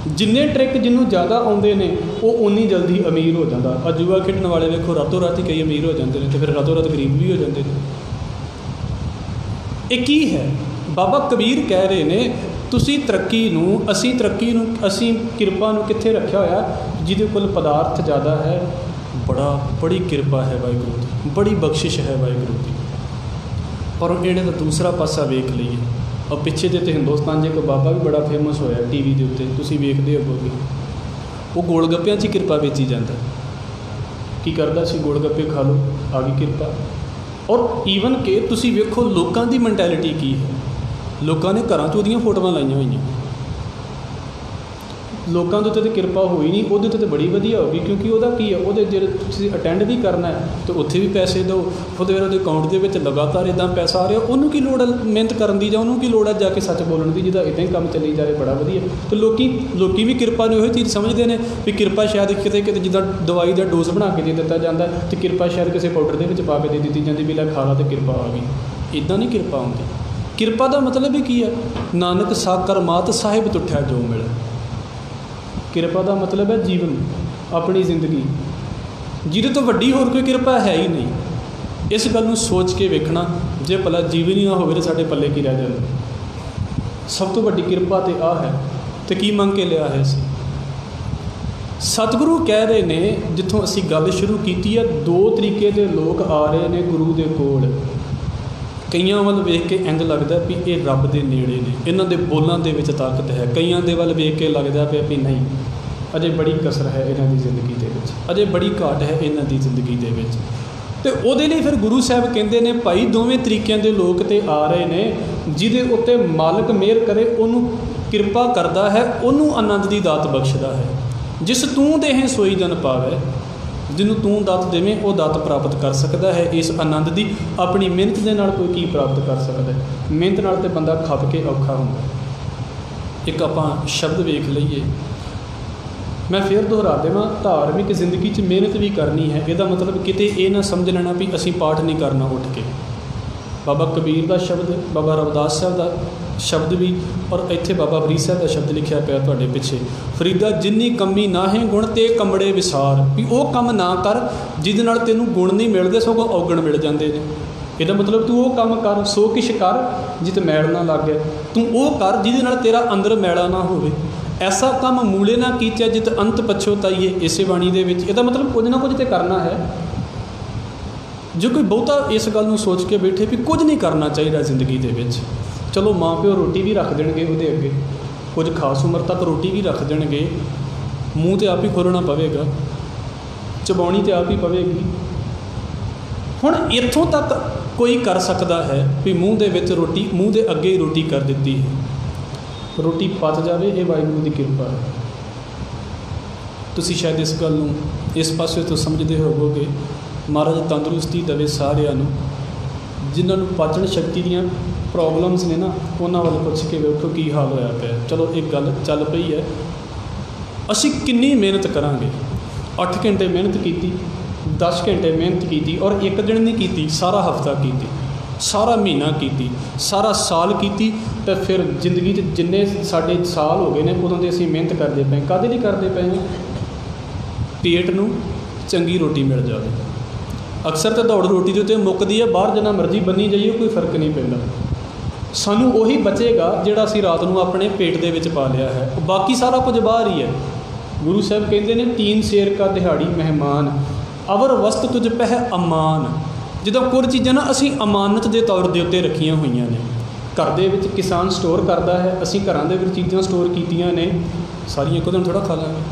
ਜਿੰਨੇ ਟ੍ਰਿਕ ਜਿਹਨੂੰ ਜ਼ਿਆਦਾ ਆਉਂਦੇ ਨੇ ਉਹ ਓਨੀ ਜਲਦੀ ਅਮੀਰ ਹੋ ਜਾਂਦਾ। ਆ ਜੂਆ ਖੇਡਣ ਵਾਲੇ ਵੇਖੋ ਰਾਤੋਂ ਰਾਤ ਹੀ ਕਈ ਅਮੀਰ ਹੋ ਜਾਂਦੇ ਨੇ, ਅਤੇ ਫਿਰ ਰਾਤੋਂ ਰਾਤ ਗਰੀਬ ਵੀ ਹੋ ਜਾਂਦੇ ਨੇ। ਇਹ ਕੀ ਹੈ? ਬਾਬਾ ਕਬੀਰ ਕਹਿ ਰਹੇ ਨੇ ਤੁਸੀਂ ਤਰੱਕੀ ਨੂੰ, ਅਸੀਂ ਕਿਰਪਾ ਨੂੰ ਕਿੱਥੇ ਰੱਖਿਆ ਹੋਇਆ? ਜਿਹਦੇ ਕੋਲ ਪਦਾਰਥ ਜ਼ਿਆਦਾ ਹੈ, ਬੜੀ ਕਿਰਪਾ ਹੈ ਵਾਹਿਗੁਰੂ ਦੀ, ਬੜੀ ਬਖਸ਼ਿਸ਼ ਹੈ ਵਾਹਿਗੁਰੂ ਦੀ। ਪਰ ਇਹਨੇ ਦਾ ਦੂਸਰਾ ਪਾਸਾ ਵੇਖ ਲਈਏ। ਔਰ ਪਿੱਛੇ ਜੇ ਤਾਂ ਹਿੰਦੁਸਤਾਨ 'ਚ ਇੱਕ ਬਾਬਾ ਵੀ ਬੜਾ ਫੇਮਸ ਹੋਇਆ TV ਦੇ ਉੱਤੇ, ਤੁਸੀਂ ਵੇਖਦੇ ਹੋਵੋਗੇ, ਉਹ ਗੋਲ ਗੱਪਿਆਂ 'ਚ ਹੀ ਕਿਰਪਾ ਵੇਚੀ ਜਾਂਦਾ। ਕੀ ਕਰਦਾ ਸੀ? ਗੋਲ ਗੱਪੇ ਖਾ ਲਓ, ਆ ਗਈ ਕਿਰਪਾ। ਔਰ ਈਵਨ ਕਿ ਤੁਸੀਂ ਵੇਖੋ ਲੋਕਾਂ ਦੀ ਮੈਂਟੈਲਿਟੀ ਕੀ ਹੈ। ਲੋਕਾਂ ਨੇ ਘਰਾਂ 'ਚ ਉਹਦੀਆਂ ਫੋਟੋਆਂ ਲਾਈਆਂ ਹੋਈਆਂ, ਲੋਕਾਂ ਦੇ ਉੱਤੇ ਤਾਂ ਕਿਰਪਾ ਹੋਈ ਨਹੀਂ, ਉਹਦੇ ਉੱਤੇ ਤਾਂ ਬੜੀ ਵਧੀਆ ਹੋ ਗਈ। ਕਿਉਂਕਿ ਉਹਦਾ ਕੀ ਹੈ, ਉਹਦੇ ਜਿਹੜੇ ਤੁਸੀਂ ਅਟੈਂਡ ਵੀ ਕਰਨਾ ਹੈ ਤਾਂ ਉੱਥੇ ਵੀ ਪੈਸੇ ਦਿਓ, ਉਹਦੇ ਫਿਰ ਉਹਦੇ ਅਕਾਊਂਟ ਦੇ ਵਿੱਚ ਲਗਾਤਾਰ ਇੱਦਾਂ ਪੈਸਾ ਆ ਰਿਹਾ। ਉਹਨੂੰ ਕੀ ਲੋੜ ਹੈ ਮਿਹਨਤ ਕਰਨ ਦੀ, ਜਾਂ ਉਹਨੂੰ ਕੀ ਲੋੜ ਹੈ ਜਾ ਕੇ ਸੱਚ ਬੋਲਣ ਦੀ, ਜਿਹਦਾ ਇੱਦਾਂ ਹੀ ਕੰਮ ਚੱਲੀ ਜਾਵੇ ਬੜਾ ਵਧੀਆ। ਅਤੇ ਲੋਕੀ ਵੀ ਕਿਰਪਾ ਨੂੰ ਇਹੋ ਚੀਜ਼ ਸਮਝਦੇ ਨੇ ਵੀ ਕਿਰਪਾ ਸ਼ਾਇਦ ਕਿਤੇ ਜਿੱਦਾਂ ਦਵਾਈ ਦਾ ਡੋਜ਼ ਬਣਾ ਕੇ ਦੇ ਦਿੱਤਾ ਜਾਂਦਾ, ਅਤੇ ਕਿਰਪਾ ਸ਼ਾਇਦ ਕਿਸੇ ਪਾਊਡਰ ਦੇ ਵਿੱਚ ਪਾ ਕੇ ਦੇ ਦਿੱਤੀ ਜਾਂਦੀ ਵੀ ਲੈ ਖਾ ਲਾ ਅਤੇ ਕਿਰਪਾ ਆ ਗਈ। ਇੱਦਾਂ ਨਹੀਂ ਕਿਰਪਾ ਹੁੰਦੀ। ਕਿਰਪਾ ਦਾ ਮਤਲਬ ਹੀ ਕੀ ਹੈ? ਨਾਨਕ ਸਾਕਰ ਮਾਤ ਸਾਹਿਬ ਤੁਠਿਆ ਜੋ ਮਿਲ। ਕਿਰਪਾ ਦਾ ਮਤਲਬ ਹੈ ਜੀਵਨ, ਆਪਣੀ ਜ਼ਿੰਦਗੀ, ਜਿਹਦੇ ਤੋਂ ਵੱਡੀ ਹੋਰ ਕੋਈ ਕਿਰਪਾ ਹੈ ਹੀ ਨਹੀਂ। ਇਸ ਗੱਲ ਨੂੰ ਸੋਚ ਕੇ ਵੇਖਣਾ, ਜੇ ਭਲਾ ਜੀਵਨ ਹੀ ਨਾ ਹੋਵੇ ਤਾਂ ਸਾਡੇ ਪੱਲੇ ਕੀ ਰਹਿ ਜਾਂਦਾ। ਸਭ ਤੋਂ ਵੱਡੀ ਕਿਰਪਾ ਤਾਂ ਆਹ ਹੈ, ਅਤੇ ਕੀ ਮੰਗ ਕੇ ਲਿਆ ਹੈ ਅਸੀਂ। ਸਤਿਗੁਰੂ ਕਹਿ ਰਹੇ ਨੇ, ਜਿੱਥੋਂ ਅਸੀਂ ਗੱਲ ਸ਼ੁਰੂ ਕੀਤੀ ਹੈ, 2 ਤਰੀਕੇ ਦੇ ਲੋਕ ਆ ਰਹੇ ਨੇ ਗੁਰੂ ਦੇ ਕੋਲ। ਕਈਆਂ ਵੱਲ ਵੇਖ ਕੇ ਇੰਝ ਲੱਗਦਾ ਵੀ ਇਹ ਰੱਬ ਦੇ ਨੇੜੇ ਨੇ, ਇਹਨਾਂ ਦੇ ਬੋਲਾਂ ਦੇ ਵਿੱਚ ਤਾਕਤ ਹੈ। ਕਈਆਂ ਦੇ ਵੱਲ ਵੇਖ ਕੇ ਲੱਗਦਾ ਪਿਆ ਵੀ ਨਹੀਂ, ਅਜੇ ਬੜੀ ਕਸਰ ਹੈ ਇਹਨਾਂ ਦੀ ਜ਼ਿੰਦਗੀ ਦੇ ਵਿੱਚ, ਅਜੇ ਬੜੀ ਘਾਟ ਹੈ ਇਹਨਾਂ ਦੀ ਜ਼ਿੰਦਗੀ ਦੇ ਵਿੱਚ। ਅਤੇ ਉਹਦੇ ਲਈ ਫਿਰ ਗੁਰੂ ਸਾਹਿਬ ਕਹਿੰਦੇ ਨੇ ਭਾਈ ਦੋਵੇਂ ਤਰੀਕਿਆਂ ਦੇ ਲੋਕ ਤਾਂ ਆ ਰਹੇ ਨੇ। ਜਿਹਦੇ ਉੱਤੇ ਮਾਲਕ ਮਿਹਰ ਕਰੇ ਉਹਨੂੰ ਕਿਰਪਾ ਕਰਦਾ ਹੈ, ਉਹਨੂੰ ਆਨੰਦ ਦੀ ਦਾਤ ਬਖਸ਼ਦਾ ਹੈ। ਜਿਸ ਤੂੰ ਦੇਹੇ ਸੋਈ ਜਨ ਪਾਵੇ, ਜਿਹਨੂੰ ਤੂੰ ਦਾਤ ਦੇਵੇਂ ਉਹ ਦਾਤ ਪ੍ਰਾਪਤ ਕਰ ਸਕਦਾ ਹੈ। ਇਸ ਆਨੰਦ ਦੀ ਆਪਣੀ ਮਿਹਨਤ ਦੇ ਨਾਲ ਕੋਈ ਕੀ ਪ੍ਰਾਪਤ ਕਰ ਸਕਦਾ ਹੈ? ਮਿਹਨਤ ਨਾਲ ਤਾਂ ਬੰਦਾ ਖੱਪ ਕੇ ਔਖਾ ਹੁੰਦਾ। ਇੱਕ ਆਪਾਂ ਸ਼ਬਦ ਵੇਖ ਲਈਏ, ਮੈਂ ਫਿਰ ਦੁਹਰਾ ਦੇਵਾਂ, ਧਾਰਮਿਕ ਜ਼ਿੰਦਗੀ 'ਚ ਮਿਹਨਤ ਵੀ ਕਰਨੀ ਹੈ। ਇਹਦਾ ਮਤਲਬ ਕਿਤੇ ਇਹ ਨਾ ਸਮਝ ਲੈਣਾ ਵੀ ਅਸੀਂ ਪਾਠ ਨਹੀਂ ਕਰਨਾ ਉੱਠ ਕੇ। बाबा कबीर का शब्द, बाबा रविदास साहब का शब्द भी, और इत्थे बाबा फरीद साहब का शब्द लिखिया पिया तुहाडे पिछे, फरीदा जिन्नी कमी ना है गुण ते कमड़े विसार, भी वो काम ना कर जिहदे नाल तैनूं गुण नहीं मिलते सगों औगण मिल जाते हैं। ਇਹਦਾ मतलब तू वो काम कर, सो किश कर जित मैल ना लगे, तू वो कर जिहदे नाल तेरा अंदर मैला ना होवे, ऐसा काम मूले ना कीतिया जित अंत पछोताईए, इसे बाणी दे विच। ਇਹਦਾ मतलब कुछ ना कुछ तो करना है। जो कोई बहुता इस गल नूं सोच के बैठे भी कुछ नहीं करना चाहिए जिंदगी दे विच, चलो माँ प्यो रोटी भी रख देणगे ਉਹਦੇ अगे, कुछ खास उम्र तक रोटी भी रख देणगे, मूँह तो आप ही खोलना पवेगा, चबाउणी तो आप ही पवेगी। हुण इत्थों तक कोई कर सकता है भी मूँह दे विच रोटी, मूँह दे अगे ही रोटी कर दी है, रोटी पच जाए, ये वाहिगुरू की किरपा है। तुसीं शायद इस गल नूं इस पासे तो समझते होवोगे। महाराज तंदुरुस्ती देवे सारिਆਂ ਨੂੰ, जिन्हां नूं पाचन शक्ति दीयां प्रॉब्लम्स ने ना, उन्हां ਵੱਲ पुछ के वेखो की हाल होया पिया। चलो एक गल चल पई है, असीं किन्नी मेहनत करांगे, 8 घंटे मेहनत की, 10 घंटे मेहनत की, और एक दिन नहीं की, सारा हफ्ता की, सारा महीना की, सारा साल की, तो फिर जिंदगी जिन्ने साडे साल हो गए ने उदों दे असीं मेहनत करते पे, काहदे लई करते पे हैं? पेट नूं चंगी रोटी मिल जाए। अक्सर तो दौड़ रोटी के उत्ते मुकदी है, बाहर जिन्ना मर्जी बनी जाइए कोई फर्क नहीं पैंदा। सानू उही बचेगा जिहड़ा असीं रात नूं अपने पेट दे विच पा लिया है, बाकी सारा कुछ बाहर ही है। गुरु साहब कहते हैं 3 शेर का दिहाड़ी मेहमान, अवर वस्त तुझ पह अमान। जिद्दां कुछ चीज़ां ना असीं अमानत के तौर के उत्ते रखियां हुई ने। घर दे विच किसान स्टोर करता है, असीं घरां दे विच चीज़ां स्टोर कीतियां ने, सारियां इक्को दिन थोड़ा खा लांगे।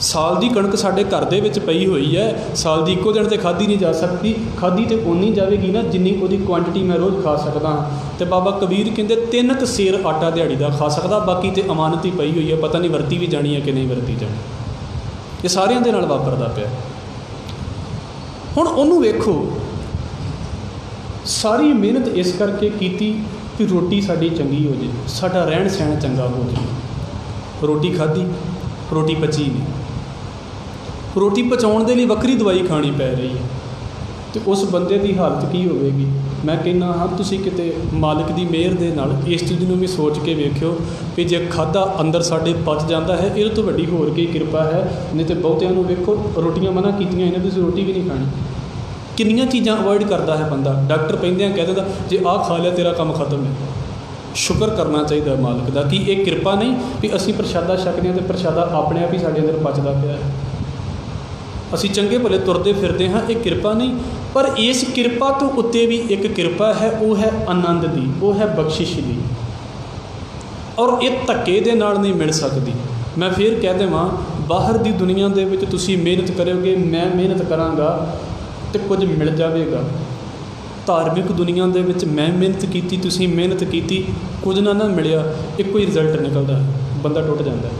साल की कणक साडे घर दे विच पई हुई है, साल की इक्को दिन तो खाधी नहीं जा सकती, खाधी तो उन्नी जाएगी ना जिन्नी उहदी क्वांटिटी मैं रोज़ खा सकदा हाँ। तो बाबा कबीर कहते 3 सेर आटा दिहाड़ी का खा सकदा, बाकी तो अमानत ही पई हुई है, पता नहीं वरती भी जानी है कि नहीं वरती जानी। ये सारिਆਂ दे नाल वापरदा पिया। हुण उहनूं वेखो, सारी मेहनत इस करके कीती कि रोटी साडी चंगी हो जाए, साडा रहन सहन चंगा हो जाए। रोटी खाधी, रोटी पची नहीं, रोटी पचाउण दे लई वक्री दवाई खानी पै रही है, तो उस बंदे की हालत की होवेगी। मैं कहना हाँ तुसीं किते मालिक की मेहर दे नाल इस चीज़ नूं भी सोच के वेखियो कि जे खाधा अंदर साडे पच जाता है, ये तो वड्डी होर की किरपा है। नहीं तो बहुतिਆਂ नूं वेखो रोटियां मना कीतियां इन्हां तुसीं रोटी भी नहीं खानी। किन्नियां चीज़ां अवॉइड करता है बंदा, डॉक्टर पैंदियां कह दिंदा जे आ खा लिया तेरा काम खत्म है। शुक्र करना चाहिए मालिक का कि ये किरपा नहीं भी असीं प्रशादा छकदे हां ते प्रशादा अपने आप ही साडे अंदर पचदा पिया है, असीं चंगे भले तुरदे फिरदे हाँ, ये किरपा नहीं। पर इस किरपा तो उत्ते भी एक किरपा है, वो है आनंद दी, वो है बख्शिश दी, और ये धक्के दे नाल नहीं मिल सकती। मैं फिर कह देवां, बाहर दी दुनिया दे विच तुसीं मेहनत करोगे, मैं मेहनत करांगा तो कुछ मिल जाएगा। धार्मिक दुनिया दे विच मैं मेहनत की, तुसीं मेहनत की, कुछ ना मिलिया, एक ही रिजल्ट निकलता है, बंदा टुट जाता है।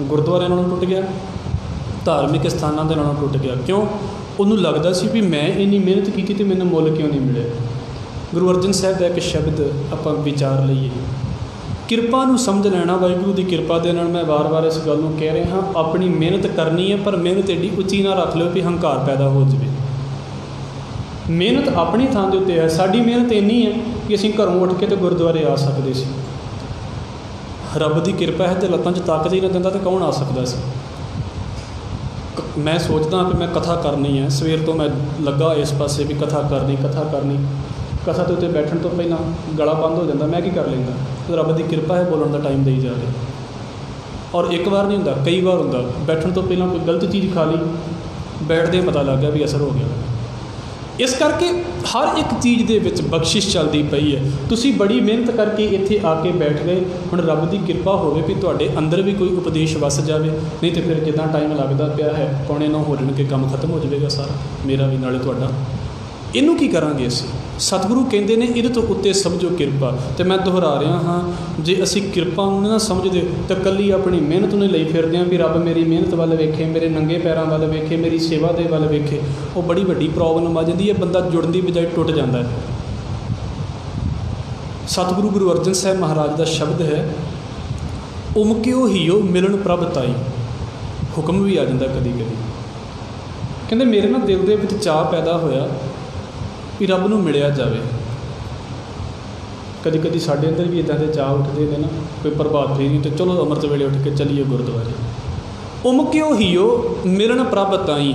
गुरुद्वारे नालों टुट गया, धार्मिक स्थानों के नालों टुट गया। क्यों? उन्होंने लगता सी भी मैं इन्नी मेहनत की तो मैंने मुल क्यों नहीं मिले। गुरु अर्जन साहब का एक शब्द आपां विचार लईए, किरपा नूं समझ लेना। वाहिगुरू की किरपा दे नाल मैं बार बार इस गल नूं कह रहा हाँ, अपनी मेहनत करनी है, पर मेहनत एडी उच्ची ना रख लो भी हंकार पैदा हो जाए। मेहनत अपनी थां दे उत्ते है, साडी मेहनत इन्नी है कि असीं घरों उठ के तो गुरुद्वारे आ सकते सी। रब की किरपा है, जो लत्तां 'च ताकत ही ना दिंदा तो कौन आ सकता सी। मैं सोचदा कि मैं कथा करनी है, सवेर तो मैं लगा इस पासे भी कथा करनी, कथा के उत्ते बैठण तो पहला गला बंद हो जाता, मैं की कर लेंदा। तो रब की किरपा है, बोलण का टाइम देई जा रहा। और एक बार नहीं होंदा, कई बार होंदा, बैठण तो पहला कोई गलत चीज़ खा ली, बैठदे पता लग गया भी असर हो गया। इस करके हर एक चीज़ दे विच बख्शिश चलती पई है। तुसीं बड़ी मेहनत करके इत्थे आके बैठ गए, हुण रब की किरपा होवे भी तुहाडे अंदर भी कोई उपदेश वस जाए, नहीं तो फिर जिद्दां टाइम लगता पिया है, 8:45 हो जाणगे, काम खत्म हो जाएगा सारा, मेरा भी नाले तुहाडा। इनू की करांगे असीं? सतगुरु कहते हैं इहदे तो उत्ते समझो किरपा। तो मैं दोहरा रहा हाँ, जे असीं किरपा नूं ना समझदे तो कल्ली अपनी मेहनत नूं लई फिरदे हां भी रब मेरी मेहनत वाल वेखे, मेरे नंगे पैरों वाल वेखे, मेरी सेवा दे वाल वेखे, वो बड़ी वड्डी प्रॉब्लम आ जाती है। बंदा जुड़न की बजाय टुट जाता है। सतगुरु गुरु अर्जन साहब महाराज का शब्द है, उमकिओ हियो मिलन प्रभ ताई। हुक्म भी आ जाता कदी कदी, कहते मेरे ना दिल दे विच चाह पैदा होया ਵੀ ਰੱਬ ਨੂੰ ਮਿਲਿਆ ਜਾਵੇ। ਕਦੀ ਕਦੀ ਸਾਡੇ ਅੰਦਰ ਵੀ ਇੱਦਾਂ ਦੇ ਚਾਅ ਉੱਠਦੇ ਨੇ ਨਾ, ਕੋਈ ਪ੍ਰਭਾਤ ਫੇਰੀ ਤੇ ਚਲੋ ਅੰਮ੍ਰਿਤ ਵੇਲੇ ਉੱਠ ਕੇ ਚੱਲੀਏ ਗੁਰਦੁਆਰੇ। ਉਮਕਿਓ ਹੀਓ ਮਿਲਣ ਪ੍ਰਭ ਤਾਈਂ,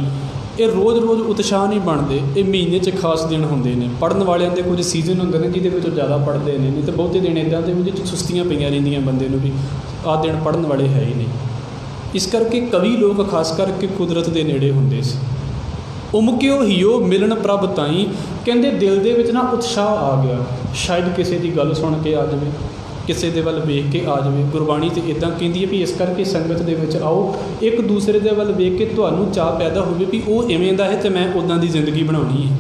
ਇਹ ਰੋਜ਼ ਰੋਜ਼ ਉਤਸ਼ਾਹ ਨਹੀਂ ਬਣਦੇ, ਇਹ ਮਹੀਨੇ 'ਚ ਖਾਸ ਦਿਨ ਹੁੰਦੇ ਨੇ। ਪੜ੍ਹਨ ਵਾਲਿਆਂ ਦੇ ਕੁਝ ਸੀਜ਼ਨ ਹੁੰਦੇ ਨੇ ਜਿਹਦੇ ਵਿੱਚ ਉਹ ਜ਼ਿਆਦਾ ਪੜ੍ਹਦੇ ਨੇ, ਨਹੀਂ ਤਾਂ ਬਹੁਤੇ ਦਿਨ ਇੱਦਾਂ ਦੇ ਜਿਹਦੇ 'ਚ ਸੁਸਤੀਆਂ ਪਈਆਂ ਰਹਿੰਦੀਆਂ ਬੰਦੇ ਨੂੰ ਵੀ ਆਹ ਦਿਨ ਪੜ੍ਹਨ ਵਾਲੇ ਹੈ ਹੀ ਨਹੀਂ। ਇਸ ਕਰਕੇ ਕਵੀ ਲੋਕ ਖਾਸ ਕਰਕੇ ਕੁਦਰਤ ਦੇ ਨੇੜੇ ਹੁੰਦੇ ਸੀ। ਉਮਕਿਓ ਹੀਓ ਮਿਲਣ ਪ੍ਰਭ ਤਾਈਂ, ਕਹਿੰਦੇ ਦਿਲ ਦੇ ਵਿੱਚ ਨਾ ਉਤਸ਼ਾਹ ਆ ਗਿਆ, ਸ਼ਾਇਦ ਕਿਸੇ ਦੀ ਗੱਲ ਸੁਣ ਕੇ ਆ ਜਾਵੇ, ਕਿਸੇ ਦੇ ਵੱਲ ਵੇਖ ਕੇ ਆ ਜਾਵੇ। ਗੁਰਬਾਣੀ ਤਾਂ ਇੱਦਾਂ ਕਹਿੰਦੀ ਹੈ ਵੀ ਇਸ ਕਰਕੇ ਸੰਗਤ ਦੇ ਵਿੱਚ ਆਓ, ਇੱਕ ਦੂਸਰੇ ਦੇ ਵੱਲ ਵੇਖ ਕੇ ਤੁਹਾਨੂੰ ਚਾਅ ਪੈਦਾ ਹੋਵੇ ਵੀ ਉਹ ਇਵੇਂ ਦਾ ਹੈ ਅਤੇ ਮੈਂ ਉੱਦਾਂ ਦੀ ਜ਼ਿੰਦਗੀ ਬਣਾਉਣੀ ਹੈ।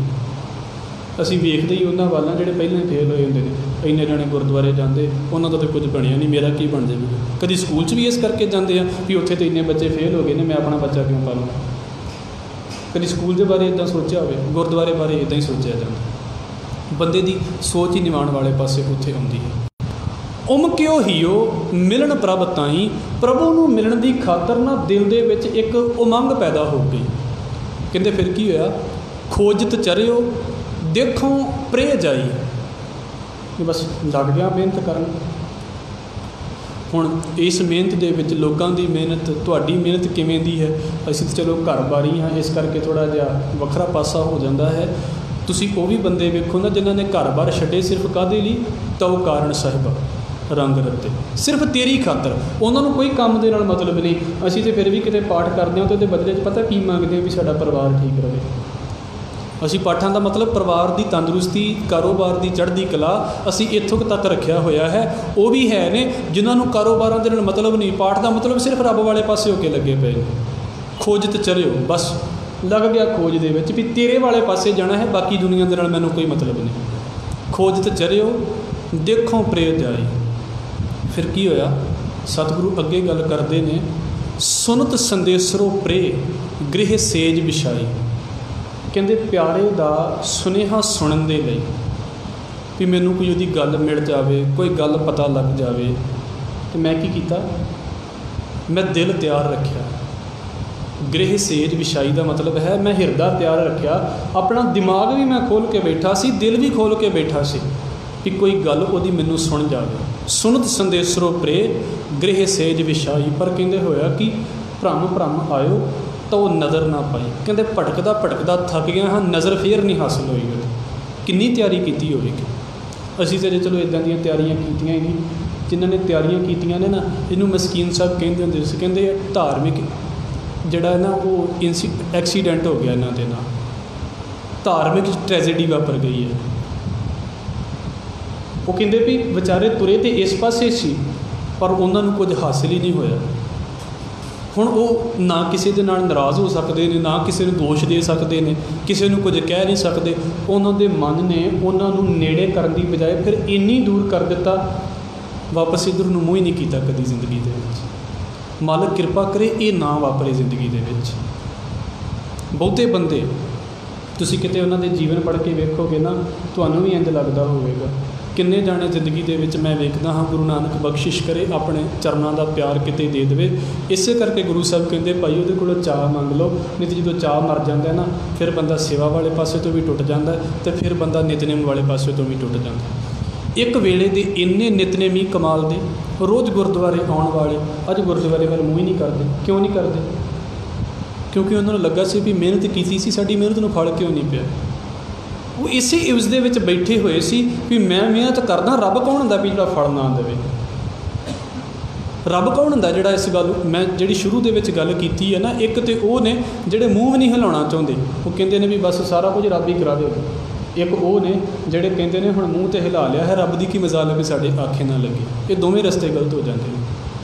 ਅਸੀਂ ਵੇਖਦੇ ਹੀ ਉਹਨਾਂ ਵੱਲ ਜਿਹੜੇ ਪਹਿਲਾਂ ਹੀ ਫੇਲ ਹੋਏ ਹੁੰਦੇ ਨੇ, ਇੰਨੇ ਜਾਣੇ ਗੁਰਦੁਆਰੇ ਜਾਂਦੇ, ਉਹਨਾਂ ਦਾ ਤਾਂ ਕੁਝ ਬਣਿਆ ਨਹੀਂ, ਮੇਰਾ ਕੀ ਬਣ ਜਾਵੇ। ਕਦੀ ਸਕੂਲ 'ਚ ਵੀ ਇਸ ਕਰਕੇ ਜਾਂਦੇ ਆ ਵੀ ਉੱਥੇ ਤਾਂ ਇੰਨੇ ਬੱਚੇ ਫੇਲ ਹੋ ਗਏ ਨੇ, ਮੈਂ ਆਪਣਾ ਬੱਚਾ ਕਿਉਂ ਪਾਲਾਂ। ਕਦੀ ਸਕੂਲ ਦੇ ਬਾਰੇ ਇੱਦਾਂ ਸੋਚਿਆ ਹੋਵੇ, ਗੁਰਦੁਆਰੇ ਬਾਰੇ ਇੱਦਾਂ ਹੀ ਸੋਚਿਆ ਜਾਂਦਾ। ਬੰਦੇ ਦੀ ਸੋਚ ਹੀ ਨਿਵਾਣ ਵਾਲੇ ਪਾਸੇ ਉੱਥੇ ਆਉਂਦੀ ਹੈ। ਉਮਕਿਓ ਹੀਓ ਮਿਲਣ ਪ੍ਰਭ ਤਾਈਂ, ਪ੍ਰਭੂ ਨੂੰ ਮਿਲਣ ਦੀ ਖਾਤਰ ਨਾ ਦਿਲ ਦੇ ਵਿੱਚ ਇੱਕ ਉਮੰਗ ਪੈਦਾ ਹੋ ਗਈ। ਕਹਿੰਦੇ ਫਿਰ ਕੀ ਹੋਇਆ, ਖੋਜਤ ਚਰਿਓ ਦੇਖੋ ਪ੍ਰੇ ਜਾਈ, ਬਸ ਲੱਗ ਗਿਆ ਮਿਹਨਤ ਕਰਨ। ਹੁਣ ਇਸ ਮਿਹਨਤ ਦੇ ਵਿੱਚ ਲੋਕਾਂ ਦੀ ਮਿਹਨਤ, ਤੁਹਾਡੀ ਮਿਹਨਤ ਕਿਵੇਂ ਦੀ ਹੈ। ਅਸੀਂ ਤਾਂ ਚਲੋ ਘਰ ਬਾਰੀ ਹਾਂ, ਇਸ ਕਰਕੇ ਥੋੜ੍ਹਾ ਜਿਹਾ ਵੱਖਰਾ ਪਾਸਾ ਹੋ ਜਾਂਦਾ ਹੈ। ਤੁਸੀਂ ਉਹ ਵੀ ਬੰਦੇ ਵੇਖੋ ਨਾ ਜਿਨ੍ਹਾਂ ਨੇ ਘਰ ਬਾਰ ਛੱਡੇ ਸਿਰਫ ਕਾਹਦੇ ਲਈ, ਤਉ ਕਾਰਨ ਸਾਹਿਬਾ ਰੰਗ ਰੱਤੇ, ਸਿਰਫ ਤੇਰੀ ਖਾਤਰ। ਉਹਨਾਂ ਨੂੰ ਕੋਈ ਕੰਮ ਦੇ ਨਾਲ ਮਤਲਬ ਨਹੀਂ। ਅਸੀਂ ਤਾਂ ਫਿਰ ਵੀ ਕਿਤੇ ਪਾਠ ਕਰਦੇ ਹਾਂ ਤਾਂ ਉਹਦੇ ਬਦਲੇ 'ਚ ਪਤਾ ਕੀ ਮੰਗਦੇ ਹਾਂ, ਵੀ ਸਾਡਾ ਪਰਿਵਾਰ ਠੀਕ ਰਹੇ। ਅਸੀਂ ਪਾਠਾਂ ਦਾ ਮਤਲਬ ਪਰਿਵਾਰ ਦੀ ਤੰਦਰੁਸਤੀ, ਕਾਰੋਬਾਰ ਦੀ ਚੜ੍ਹਦੀ ਕਲਾ, ਅਸੀਂ ਇੱਥੋਂ ਤੱਕ ਰੱਖਿਆ ਹੋਇਆ ਹੈ। ਉਹ ਵੀ ਹੈ ਨੇ ਜਿਨ੍ਹਾਂ ਨੂੰ ਕਾਰੋਬਾਰਾਂ ਦੇ ਨਾਲ ਮਤਲਬ ਨਹੀਂ, ਪਾਠ ਦਾ ਮਤਲਬ ਸਿਰਫ ਰੱਬ ਵਾਲੇ ਪਾਸੇ ਹੋ ਕੇ ਲੱਗੇ ਪਏ ਨੇ। ਖੋਜਤ ਚਰਿਓ, ਬਸ ਲੱਗ ਗਿਆ ਖੋਜ ਦੇ ਵਿੱਚ ਵੀ ਤੇਰੇ ਵਾਲੇ ਪਾਸੇ ਜਾਣਾ ਹੈ, ਬਾਕੀ ਦੁਨੀਆ ਦੇ ਨਾਲ ਮੈਨੂੰ ਕੋਈ ਮਤਲਬ ਨਹੀਂ। ਖੋਜਤ ਚਰਿਓ ਦੇਖੋ ਪ੍ਰੇ ਜਾਈ। ਫਿਰ ਕੀ ਹੋਇਆ, ਸਤਿਗੁਰੂ ਅੱਗੇ ਗੱਲ ਕਰਦੇ ਨੇ, ਸੁਨਤ ਸੰਦੇਸਰੋ ਪ੍ਰੇ ਗ੍ਰਹਿ ਸੇਜ ਵਿਛਾਈ। ਕਹਿੰਦੇ ਪਿਆਰੇ ਦਾ ਸੁਨੇਹਾ ਸੁਣਨ ਦੇ ਲਈ ਵੀ ਮੈਨੂੰ ਕੋਈ ਉਹਦੀ ਗੱਲ ਮਿਲ ਜਾਵੇ, ਕੋਈ ਗੱਲ ਪਤਾ ਲੱਗ ਜਾਵੇ, ਅਤੇ ਮੈਂ ਕੀ ਕੀਤਾ, ਮੈਂ ਦਿਲ ਤਿਆਰ ਰੱਖਿਆ। ਗ੍ਰਹਿ ਸੇਜ ਵਿਛਾਈ ਦਾ ਮਤਲਬ ਹੈ ਮੈਂ ਹਿਰਦਾ ਤਿਆਰ ਰੱਖਿਆ, ਆਪਣਾ ਦਿਮਾਗ ਵੀ ਮੈਂ ਖੋਲ੍ਹ ਕੇ ਬੈਠਾ ਸੀ, ਦਿਲ ਵੀ ਖੋਲ੍ਹ ਕੇ ਬੈਠਾ ਸੀ ਵੀ ਕੋਈ ਗੱਲ ਉਹਦੀ ਮੈਨੂੰ ਸੁਣ ਜਾਵੇ। ਸੁਨਤ ਸੰਦੇਸਰੋ ਪ੍ਰੇ ਗ੍ਰਹਿ ਸੇਜ ਵਿਛਾਈ। ਪਰ ਕਹਿੰਦੇ ਹੋਇਆ ਕਿ ਭ੍ਰਮ ਭ੍ਰਮ ਆਇਓ ਤਾਂ ਉਹ ਨਜ਼ਰ ਨਾ ਪਾਈ। ਕਹਿੰਦੇ ਭਟਕਦਾ ਭਟਕਦਾ ਥੱਕ ਗਿਆ ਹਾਂ, ਨਜ਼ਰ ਫੇਰ ਨਹੀਂ ਹਾਸਿਲ ਹੋਈ। ਕਿੰਨੀ ਤਿਆਰੀ ਕੀਤੀ ਹੋਵੇਗੀ। ਅਸੀਂ ਤਾਂ ਚਲੋ ਇੱਦਾਂ ਦੀਆਂ ਤਿਆਰੀਆਂ ਕੀਤੀਆਂ ਹੀ ਨਹੀਂ। ਜਿਨ੍ਹਾਂ ਨੇ ਤਿਆਰੀਆਂ ਕੀਤੀਆਂ ਨੇ ਨਾ, ਇਹਨੂੰ ਮਸਕੀਨ ਸਾਹਿਬ ਕਹਿੰਦੇ ਹੁੰਦੇ ਸੀ। ਕਹਿੰਦੇ ਧਾਰਮਿਕ ਜਿਹੜਾ ਨਾ ਉਹ ਐਕਸੀਡੈਂਟ ਹੋ ਗਿਆ ਇਹਨਾਂ ਦੇ ਨਾਲ, ਧਾਰਮਿਕ ਟ੍ਰੈਜੇਡੀ ਵਾਪਰ ਗਈ ਹੈ। ਉਹ ਕਹਿੰਦੇ ਵੀ ਵਿਚਾਰੇ ਤੁਰੇ ਤੇ ਇਸ ਪਾਸੇ ਸੀ, ਪਰ ਉਹਨਾਂ ਨੂੰ ਕੁਝ ਹਾਸਿਲ ਹੀ ਨਹੀਂ ਹੋਇਆ। ਹੁਣ ਉਹ ਨਾ ਕਿਸੇ ਦੇ ਨਾਲ ਨਾਰਾਜ਼ ਹੋ ਸਕਦੇ ਨੇ, ਨਾ ਕਿਸੇ ਨੂੰ ਦੋਸ਼ ਦੇ ਸਕਦੇ ਨੇ, ਕਿਸੇ ਨੂੰ ਕੁਝ ਕਹਿ ਨਹੀਂ ਸਕਦੇ। ਉਹਨਾਂ ਦੇ ਮਨ ਨੇ ਉਹਨਾਂ ਨੂੰ ਨੇੜੇ ਕਰਨ ਦੀ ਬਜਾਏ ਫਿਰ ਇੰਨੀ ਦੂਰ ਕਰ ਦਿੱਤਾ, ਵਾਪਸ ਇੱਧਰ ਨੂੰ ਮੂੰਹ ਹੀ ਨਹੀਂ ਕੀਤਾ ਕਦੀ ਜ਼ਿੰਦਗੀ ਦੇ ਵਿੱਚ। ਮਾਲਕ ਕਿਰਪਾ ਕਰੇ ਇਹ ਨਾ ਵਾਪਰੇ ਜ਼ਿੰਦਗੀ ਦੇ ਵਿੱਚ। ਬਹੁਤੇ ਬੰਦੇ ਤੁਸੀਂ ਕਿਤੇ ਉਹਨਾਂ ਦੇ ਜੀਵਨ ਪੜ੍ਹ ਕੇ ਵੇਖੋਗੇ ਨਾ, ਤੁਹਾਨੂੰ ਵੀ ਇੰਝ ਲੱਗਦਾ ਹੋਵੇਗਾ। ਕਿੰਨੇ ਜਾਣੇ ਜ਼ਿੰਦਗੀ ਦੇ ਵਿੱਚ ਮੈਂ ਵੇਖਦਾ ਹਾਂ, ਗੁਰੂ ਨਾਨਕ ਬਖਸ਼ਿਸ਼ ਕਰੇ, ਆਪਣੇ ਚਰਨਾਂ ਦਾ ਪਿਆਰ ਕਿਤੇ ਦੇ ਦੇਵੇ। ਇਸੇ ਕਰਕੇ ਗੁਰੂ ਸਾਹਿਬ ਕਹਿੰਦੇ ਭਾਈ ਉਹਦੇ ਕੋਲੋਂ ਚਾਹ ਮੰਗ ਲਓ, ਨਹੀਂ ਤਾਂ ਜਦੋਂ ਚਾਹ ਮਰ ਜਾਂਦਾ ਨਾ, ਫਿਰ ਬੰਦਾ ਸੇਵਾ ਵਾਲੇ ਪਾਸੇ ਤੋਂ ਵੀ ਟੁੱਟ ਜਾਂਦਾ, ਅਤੇ ਫਿਰ ਬੰਦਾ ਨਿਤਨੇਮ ਵਾਲੇ ਪਾਸੇ ਤੋਂ ਵੀ ਟੁੱਟ ਜਾਂਦਾ। ਇੱਕ ਵੇਲੇ ਦੇ ਇੰਨੇ ਨਿਤਨੇਮੀ ਕਮਾਲ ਦੇ, ਰੋਜ਼ ਗੁਰਦੁਆਰੇ ਆਉਣ ਵਾਲੇ, ਅੱਜ ਗੁਰਦੁਆਰੇ ਵੱਲ ਮੂੰਹ ਹੀ ਨਹੀਂ ਕਰਦੇ। ਕਿਉਂ ਨਹੀਂ ਕਰਦੇ? ਕਿਉਂਕਿ ਉਹਨਾਂ ਨੂੰ ਲੱਗਾ ਸੀ ਵੀ ਮਿਹਨਤ ਕੀਤੀ ਸੀ, ਸਾਡੀ ਮਿਹਨਤ ਨੂੰ ਫਲ ਕਿਉਂ ਨਹੀਂ ਪਿਆ। ਉਹ ਇਸੇ ਇਵਜ਼ ਦੇ ਵਿੱਚ ਬੈਠੇ ਹੋਏ ਸੀ ਵੀ ਮੈਂ ਮਿਹਨਤ ਕਰਦਾ, ਰੱਬ ਕੌਣ ਹੁੰਦਾ ਵੀ ਜਿਹੜਾ ਫਲ ਨਾ ਦੇਵੇ। ਰੱਬ ਕੌਣ ਹੁੰਦਾ ਜਿਹੜਾ ਇਸ ਗੱਲ, ਮੈਂ ਜਿਹੜੀ ਸ਼ੁਰੂ ਦੇ ਵਿੱਚ ਗੱਲ ਕੀਤੀ ਹੈ ਨਾ, ਇੱਕ ਤਾਂ ਉਹ ਨੇ ਜਿਹੜੇ ਮੂੰਹ ਵੀ ਨਹੀਂ ਹਿਲਾਉਣਾ ਚਾਹੁੰਦੇ, ਉਹ ਕਹਿੰਦੇ ਨੇ ਵੀ ਬਸ ਸਾਰਾ ਕੁਝ ਰੱਬ ਹੀ ਕਰਾ ਦੇਵੇ। ਇੱਕ ਉਹ ਨੇ ਜਿਹੜੇ ਕਹਿੰਦੇ ਨੇ ਹੁਣ ਮੂੰਹ 'ਤੇ ਹਿਲਾ ਲਿਆ ਹੈ, ਰੱਬ ਦੀ ਕੀ ਮਜ਼ਾਲ ਹੈ ਵੀ ਸਾਡੇ ਆਖੇ ਨਾ ਲੱਗੇ। ਇਹ ਦੋਵੇਂ ਰਸਤੇ ਗਲਤ ਹੋ ਜਾਂਦੇ ਨੇ।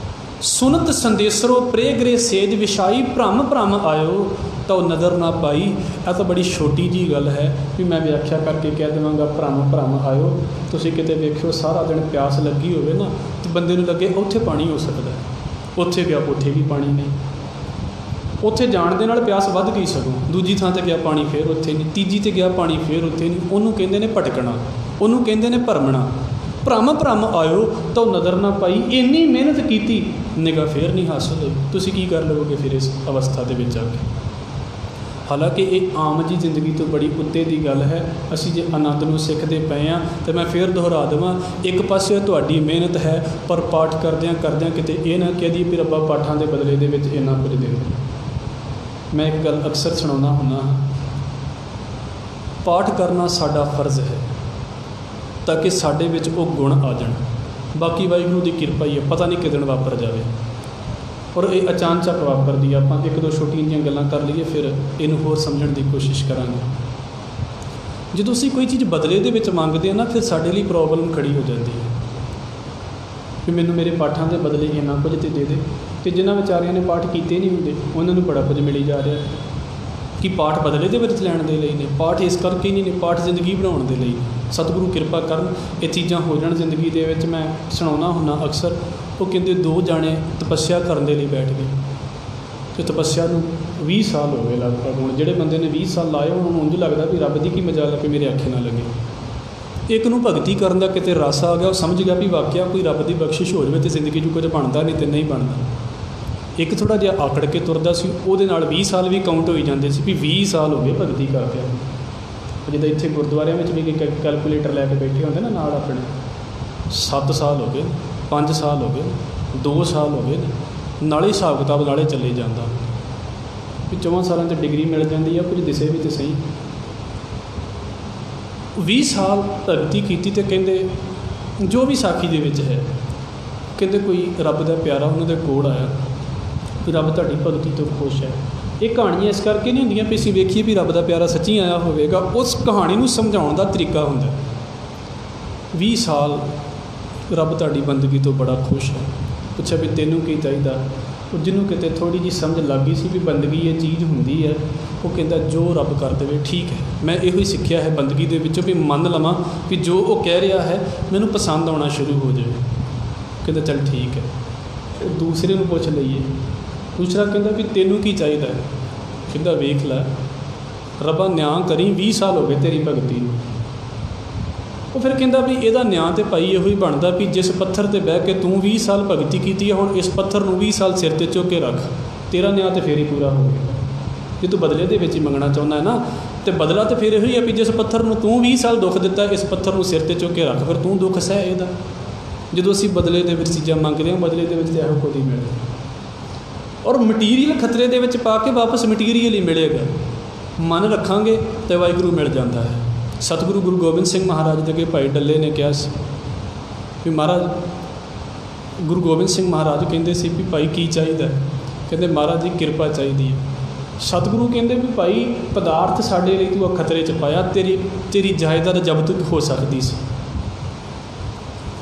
ਸੁਨਤ ਸੰਦੇਸਰੋ ਪ੍ਰੇ ਗ੍ਰਹਿ ਸੇਜ ਵਿਛਾਈ, ਭ੍ਰਮ ਭ੍ਰਮ ਆਇਓ ਤਾਂ ਉਹ ਨਜ਼ਰ ਨਾ ਪਾਈ। ਇਹ ਤਾਂ ਬੜੀ ਛੋਟੀ ਜਿਹੀ ਗੱਲ ਹੈ ਵੀ ਮੈਂ ਵਿਆਖਿਆ ਕਰਕੇ ਕਹਿ ਦੇਵਾਂਗਾ ਭ੍ਰਮ ਭ੍ਰਮ ਆਇਓ। ਤੁਸੀਂ ਕਿਤੇ ਵੇਖਿਓ ਸਾਰਾ ਦਿਨ ਪਿਆਸ ਲੱਗੀ ਹੋਵੇ ਨਾ, ਅਤੇ ਬੰਦੇ ਨੂੰ ਲੱਗੇ ਉੱਥੇ ਪਾਣੀ ਹੋ ਸਕਦਾ, ਉੱਥੇ ਗਿਆ ਉੱਥੇ ਵੀ ਪਾਣੀ ਨਹੀਂ, ਉੱਥੇ ਜਾਣ ਦੇ ਨਾਲ ਪਿਆਸ ਵੱਧ ਗਈ, ਸਗੋਂ ਦੂਜੀ ਥਾਂ 'ਤੇ ਗਿਆ ਪਾਣੀ ਫਿਰ ਉੱਥੇ ਨਹੀਂ, ਤੀਜੀ 'ਤੇ ਗਿਆ ਪਾਣੀ ਫਿਰ ਉੱਥੇ ਨਹੀਂ। ਉਹਨੂੰ ਕਹਿੰਦੇ ਨੇ ਭਟਕਣਾ, ਉਹਨੂੰ ਕਹਿੰਦੇ ਨੇ ਭਰਮਣਾ। ਭ੍ਰਮ ਭ੍ਰਮ ਆਇਓ ਤਾਂ ਉਹ ਨਜ਼ਰ ਨਾ ਪਾਈ। ਇੰਨੀ ਮਿਹਨਤ ਕੀਤੀ, ਨਿਗਾਹ ਫੇਰ ਨਹੀਂ ਹਾਸਿਲ ਹੋਈ। ਤੁਸੀਂ ਕੀ ਕਰ ਲਵੋਗੇ ਫਿਰ ਇਸ ਅਵਸਥਾ ਦੇ ਵਿੱਚ ਆ ਕੇ? ਹਾਲਾਂਕਿ ਇਹ ਆਮ ਜੀ ਜ਼ਿੰਦਗੀ ਤੋਂ ਬੜੀ ਉੱਤੇ ਦੀ ਗੱਲ ਹੈ। ਅਸੀਂ ਜੇ ਆਨੰਦ ਨੂੰ ਸਿੱਖਦੇ ਪਏ ਹਾਂ ਤਾਂ ਮੈਂ ਫਿਰ ਦੁਹਰਾ ਦੇਵਾਂ, ਇੱਕ ਪਾਸੇ ਤੁਹਾਡੀ ਮਿਹਨਤ ਹੈ, ਪਰ ਪਾਠ ਕਰਦਿਆਂ ਕਰਦਿਆਂ ਕਿਤੇ ਇਹ ਨਾ ਕਹਿ ਦਈਏ ਵੀ ਰੱਬਾ ਪਾਠਾਂ ਦੇ ਬਦਲੇ ਦੇ ਵਿੱਚ ਇੰਨਾ ਕੁਝ ਦੇ। ਮੈਂ ਇੱਕ ਗੱਲ ਅਕਸਰ ਸੁਣਾਉਂਦਾ ਹੁੰਦਾ, ਪਾਠ ਕਰਨਾ ਸਾਡਾ ਫਰਜ਼ ਹੈ ਤਾਂ ਕਿ ਸਾਡੇ ਵਿੱਚ ਉਹ ਗੁਣ ਆ ਜਾਣ। ਬਾਕੀ ਵਾਹਿਗੁਰੂ ਦੀ ਕਿਰਪਾ ਹੀ ਹੈ, ਪਤਾ ਨਹੀਂ ਕਿਦਣ ਵਾਪਰ ਜਾਵੇ, ਔਰ ਇਹ ਅਚਾਨਚੱਕ ਵਾਪਰਦੀ। ਆਪਾਂ ਇੱਕ ਦੋ ਛੋਟੀਆਂ ਜਿਹੀਆਂ ਗੱਲਾਂ ਕਰ ਲਈਏ, ਫਿਰ ਇਹਨੂੰ ਹੋਰ ਸਮਝਣ ਦੀ ਕੋਸ਼ਿਸ਼ ਕਰਾਂਗੇ। ਜਦੋਂ ਅਸੀਂ ਕੋਈ ਚੀਜ਼ ਬਦਲੇ ਦੇ ਵਿੱਚ ਮੰਗਦੇ ਹਾਂ ਨਾ, ਫਿਰ ਸਾਡੇ ਲਈ ਪ੍ਰੋਬਲਮ ਖੜੀ ਹੋ ਜਾਂਦੀ ਹੈ ਵੀ ਮੈਨੂੰ ਮੇਰੇ ਪਾਠਾਂ ਦੇ ਬਦਲੇ ਇੰਨਾ ਕੁਝ ਤੇ ਦੇ ਦੇ। ਅਤੇ ਜਿਨ੍ਹਾਂ ਵਿਚਾਰਿਆਂ ਨੇ ਪਾਠ ਕੀਤੇ ਨਹੀਂ ਹੁੰਦੇ ਉਹਨਾਂ ਨੂੰ ਬੜਾ ਕੁਝ ਮਿਲੀ ਜਾ ਰਿਹਾ ਕਿ ਪਾਠ ਬਦਲੇ ਦੇ ਵਿੱਚ ਲੈਣ ਦੇ ਲਈ ਨੇ। ਪਾਠ ਇਸ ਕਰਕੇ ਹੀ ਨਹੀਂ ਨੇ, ਪਾਠ ਜ਼ਿੰਦਗੀ ਬਣਾਉਣ ਦੇ ਲਈ। ਸਤਿਗੁਰੂ ਕਿਰਪਾ ਕਰਨ ਇਹ ਚੀਜ਼ਾਂ ਹੋ ਜਾਣ ਜ਼ਿੰਦਗੀ ਦੇ ਵਿੱਚ। ਮੈਂ ਸੁਣਾਉਂਦਾ ਹੁੰਦਾ ਅਕਸਰ, ਉਹ ਕਹਿੰਦੇ 2 ਜਾਣੇ ਤਪੱਸਿਆ ਕਰਨ ਦੇ ਲਈ ਬੈਠ ਗਏ ਅਤੇ ਤਪੱਸਿਆ ਨੂੰ 20 ਸਾਲ ਹੋ ਗਏ ਲਗਭਗ। ਹੁਣ ਜਿਹੜੇ ਬੰਦੇ ਨੇ 20 ਸਾਲ ਲਾਏ ਉਹਨਾਂ ਨੂੰ ਉਂਝ ਲੱਗਦਾ ਵੀ ਰੱਬ ਦੀ ਕੀ ਮਜਾਲ ਕਿ ਮੇਰੇ ਆਖੇ ਨਾ ਲੱਗੇ। ਇੱਕ ਨੂੰ ਭਗਤੀ ਕਰਨ ਦਾ ਕਿਤੇ ਰਸ ਆ ਗਿਆ, ਉਹ ਸਮਝ ਗਿਆ ਵੀ ਵਾਕਿਆ ਕੋਈ ਰੱਬ ਦੀ ਬਖਸ਼ਿਸ਼ ਹੋ ਜਾਵੇ ਅਤੇ ਜ਼ਿੰਦਗੀ 'ਚ ਕੁਝ ਬਣਦਾ ਨਹੀਂ ਤੇ ਨਹੀਂ ਬਣਦਾ। ਇੱਕ ਥੋੜ੍ਹਾ ਜਿਹਾ ਆਕੜ ਕੇ ਤੁਰਦਾ ਸੀ, ਉਹਦੇ ਨਾਲ 20 ਸਾਲ ਵੀ ਕਾਊਂਟ ਹੋਈ ਜਾਂਦੇ ਸੀ ਵੀ 20 ਸਾਲ ਹੋ ਗਏ ਭਗਤੀ ਕਰਦਿਆਂ। ਜਿੱਦਾਂ ਇੱਥੇ ਗੁਰਦੁਆਰਿਆਂ ਵਿੱਚ ਵੀ ਕੈਲਕੂਲੇਟਰ ਲੈ ਕੇ ਬੈਠੇ ਹੁੰਦੇ ਨਾ ਨਾਲ ਆਪਣੇ, 7 ਸਾਲ ਹੋ ਗਏ, 5 ਸਾਲ ਹੋ ਗਏ, 2 ਸਾਲ ਹੋ ਗਏ, ਨਾਲੇ ਹਿਸਾਬ ਕਿਤਾਬ ਨਾਲੇ ਚੱਲੇ ਜਾਂਦਾ ਵੀ 4 ਸਾਲਾਂ 'ਚ ਡਿਗਰੀ ਮਿਲ ਜਾਂਦੀ ਆ, ਕੁਝ ਦਿਸੇ ਵੀ ਤਾਂ ਸਹੀ। 20 ਸਾਲ ਭਗਤੀ ਕੀਤੀ ਅਤੇ ਕਹਿੰਦੇ ਜੋ ਵੀ ਸਾਖੀ ਦੇ ਵਿੱਚ ਹੈ, ਕਹਿੰਦੇ ਕੋਈ ਰੱਬ ਦਾ ਪਿਆਰਾ ਉਹਨਾਂ ਦੇ ਕੋਲ ਆਇਆ ਵੀ ਰੱਬ ਤੁਹਾਡੀ ਭਗਤੀ ਤੋਂ ਖੁਸ਼ ਹੈ। ਇਹ ਕਹਾਣੀਆਂ ਇਸ ਕਰਕੇ ਨਹੀਂ ਹੁੰਦੀਆਂ ਵੀ ਅਸੀਂ ਵੇਖੀਏ ਵੀ ਰੱਬ ਦਾ ਪਿਆਰਾ ਸੱਚੀ ਆਇਆ ਹੋਵੇਗਾ, ਉਸ ਕਹਾਣੀ ਨੂੰ ਸਮਝਾਉਣ ਦਾ ਤਰੀਕਾ ਹੁੰਦਾ। 20 ਸਾਲ ਰੱਬ ਤੁਹਾਡੀ ਬੰਦਗੀ ਤੋਂ ਬੜਾ ਖੁਸ਼ ਹੈ। ਪੁੱਛਿਆ ਵੀ ਤੈਨੂੰ ਕੀ ਚਾਹੀਦਾ? ਉਹ ਜਿਹਨੂੰ ਕਿਤੇ ਥੋੜ੍ਹੀ ਜਿਹੀ ਸਮਝ ਲੱਗ ਗਈ ਸੀ ਵੀ ਬੰਦਗੀ ਇਹ ਚੀਜ਼ ਹੁੰਦੀ ਹੈ, ਉਹ ਕਹਿੰਦਾ ਜੋ ਰੱਬ ਕਰ ਦੇਵੇ ਠੀਕ ਹੈ। ਮੈਂ ਇਹੋ ਹੀ ਸਿੱਖਿਆ ਹੈ ਬੰਦਗੀ ਦੇ ਵਿੱਚੋਂ ਵੀ ਮੰਨ ਲਵਾਂ ਵੀ ਜੋ ਉਹ ਕਹਿ ਰਿਹਾ ਹੈ ਮੈਨੂੰ ਪਸੰਦ ਆਉਣਾ ਸ਼ੁਰੂ ਹੋ ਜਾਵੇ। ਕਹਿੰਦਾ ਚੱਲ ਠੀਕ ਹੈ। ਦੂਸਰੇ ਨੂੰ ਪੁੱਛ ਲਈਏ, ਦੂਸਰਾ ਕਹਿੰਦਾ ਵੀ ਤੈਨੂੰ ਕੀ ਚਾਹੀਦਾ? ਕਹਿੰਦਾ ਵੇਖ ਲੈ ਰੱਬਾ ਨਿਆਂ ਕਰੀ, 20 ਸਾਲ ਹੋ ਗਏ ਤੇਰੀ ਭਗਤੀ ਨੂੰ। ਉਹ ਫਿਰ ਕਹਿੰਦਾ ਵੀ ਇਹਦਾ ਨਿਆਂ ਤਾਂ ਭਾਈ ਇਹੋ ਹੀ ਬਣਦਾ ਵੀ ਜਿਸ ਪੱਥਰ 'ਤੇ ਬਹਿ ਕੇ ਤੂੰ 20 ਸਾਲ ਭਗਤੀ ਕੀਤੀ ਹੈ, ਹੁਣ ਇਸ ਪੱਥਰ ਨੂੰ 20 ਸਾਲ ਸਿਰ 'ਤੇ ਚੁੱਕ ਕੇ ਰੱਖ, ਤੇਰਾ ਨਿਆਂ ਤਾਂ ਫਿਰ ਹੀ ਪੂਰਾ ਹੋ ਗਿਆ। ਜੇ ਤੂੰ ਬਦਲੇ ਦੇ ਵਿੱਚ ਹੀ ਮੰਗਣਾ ਚਾਹੁੰਦਾ ਹੈ ਨਾ, ਅਤੇ ਬਦਲਾ ਤਾਂ ਫਿਰ ਇਹੋ ਹੀ ਹੈ ਵੀ ਜਿਸ ਪੱਥਰ ਨੂੰ ਤੂੰ 20 ਸਾਲ ਦੁੱਖ ਦਿੱਤਾ, ਇਸ ਪੱਥਰ ਨੂੰ ਸਿਰ 'ਤੇ ਚੁੱਕ ਕੇ ਰੱਖ, ਫਿਰ ਤੂੰ ਦੁੱਖ ਸਹਿ ਇਹਦਾ। ਜਦੋਂ ਅਸੀਂ ਬਦਲੇ ਦੇ ਵਿੱਚ ਚੀਜ਼ਾਂ ਮੰਗਦੇ ਹਾਂ, ਬਦਲੇ ਦੇ ਵਿੱਚ ਤਾਂ ਇਹੋ ਕੁਝ ਹੀ ਮਿਲਦਾ, ਔਰ ਮਟੀਰੀਅਲ ਖਤਰੇ ਦੇ ਵਿੱਚ ਪਾ ਕੇ ਵਾਪਸ ਮਟੀਰੀਅਲ ਹੀ ਮਿਲੇਗਾ। ਮਨ ਰੱਖਾਂਗੇ ਤਾਂ ਵਾਹਿਗੁਰੂ ਮਿਲ ਜਾਂਦਾ ਹੈ। ਸਤਿਗੁਰੂ ਗੁਰੂ ਗੋਬਿੰਦ ਸਿੰਘ ਮਹਾਰਾਜ ਦੇ ਅੱਗੇ ਭਾਈ ਡੱਲੇ ਨੇ ਕਿਹਾ ਸੀ ਵੀ ਮਹਾਰਾਜ, ਗੁਰੂ ਗੋਬਿੰਦ ਸਿੰਘ ਮਹਾਰਾਜ ਕਹਿੰਦੇ ਸੀ ਵੀ ਭਾਈ ਕੀ ਚਾਹੀਦਾ? ਕਹਿੰਦੇ ਮਹਾਰਾਜ ਦੀ ਕਿਰਪਾ ਚਾਹੀਦੀ ਹੈ। ਸਤਿਗੁਰੂ ਕਹਿੰਦੇ ਵੀ ਭਾਈ ਪਦਾਰਥ ਸਾਡੇ ਲਈ ਤੂੰ ਖਤਰੇ 'ਚ ਪਾਇਆ, ਤੇਰੀ ਜਾਇਦਾਦ ਜ਼ਬਤ ਹੋ ਸਕਦੀ ਸੀ,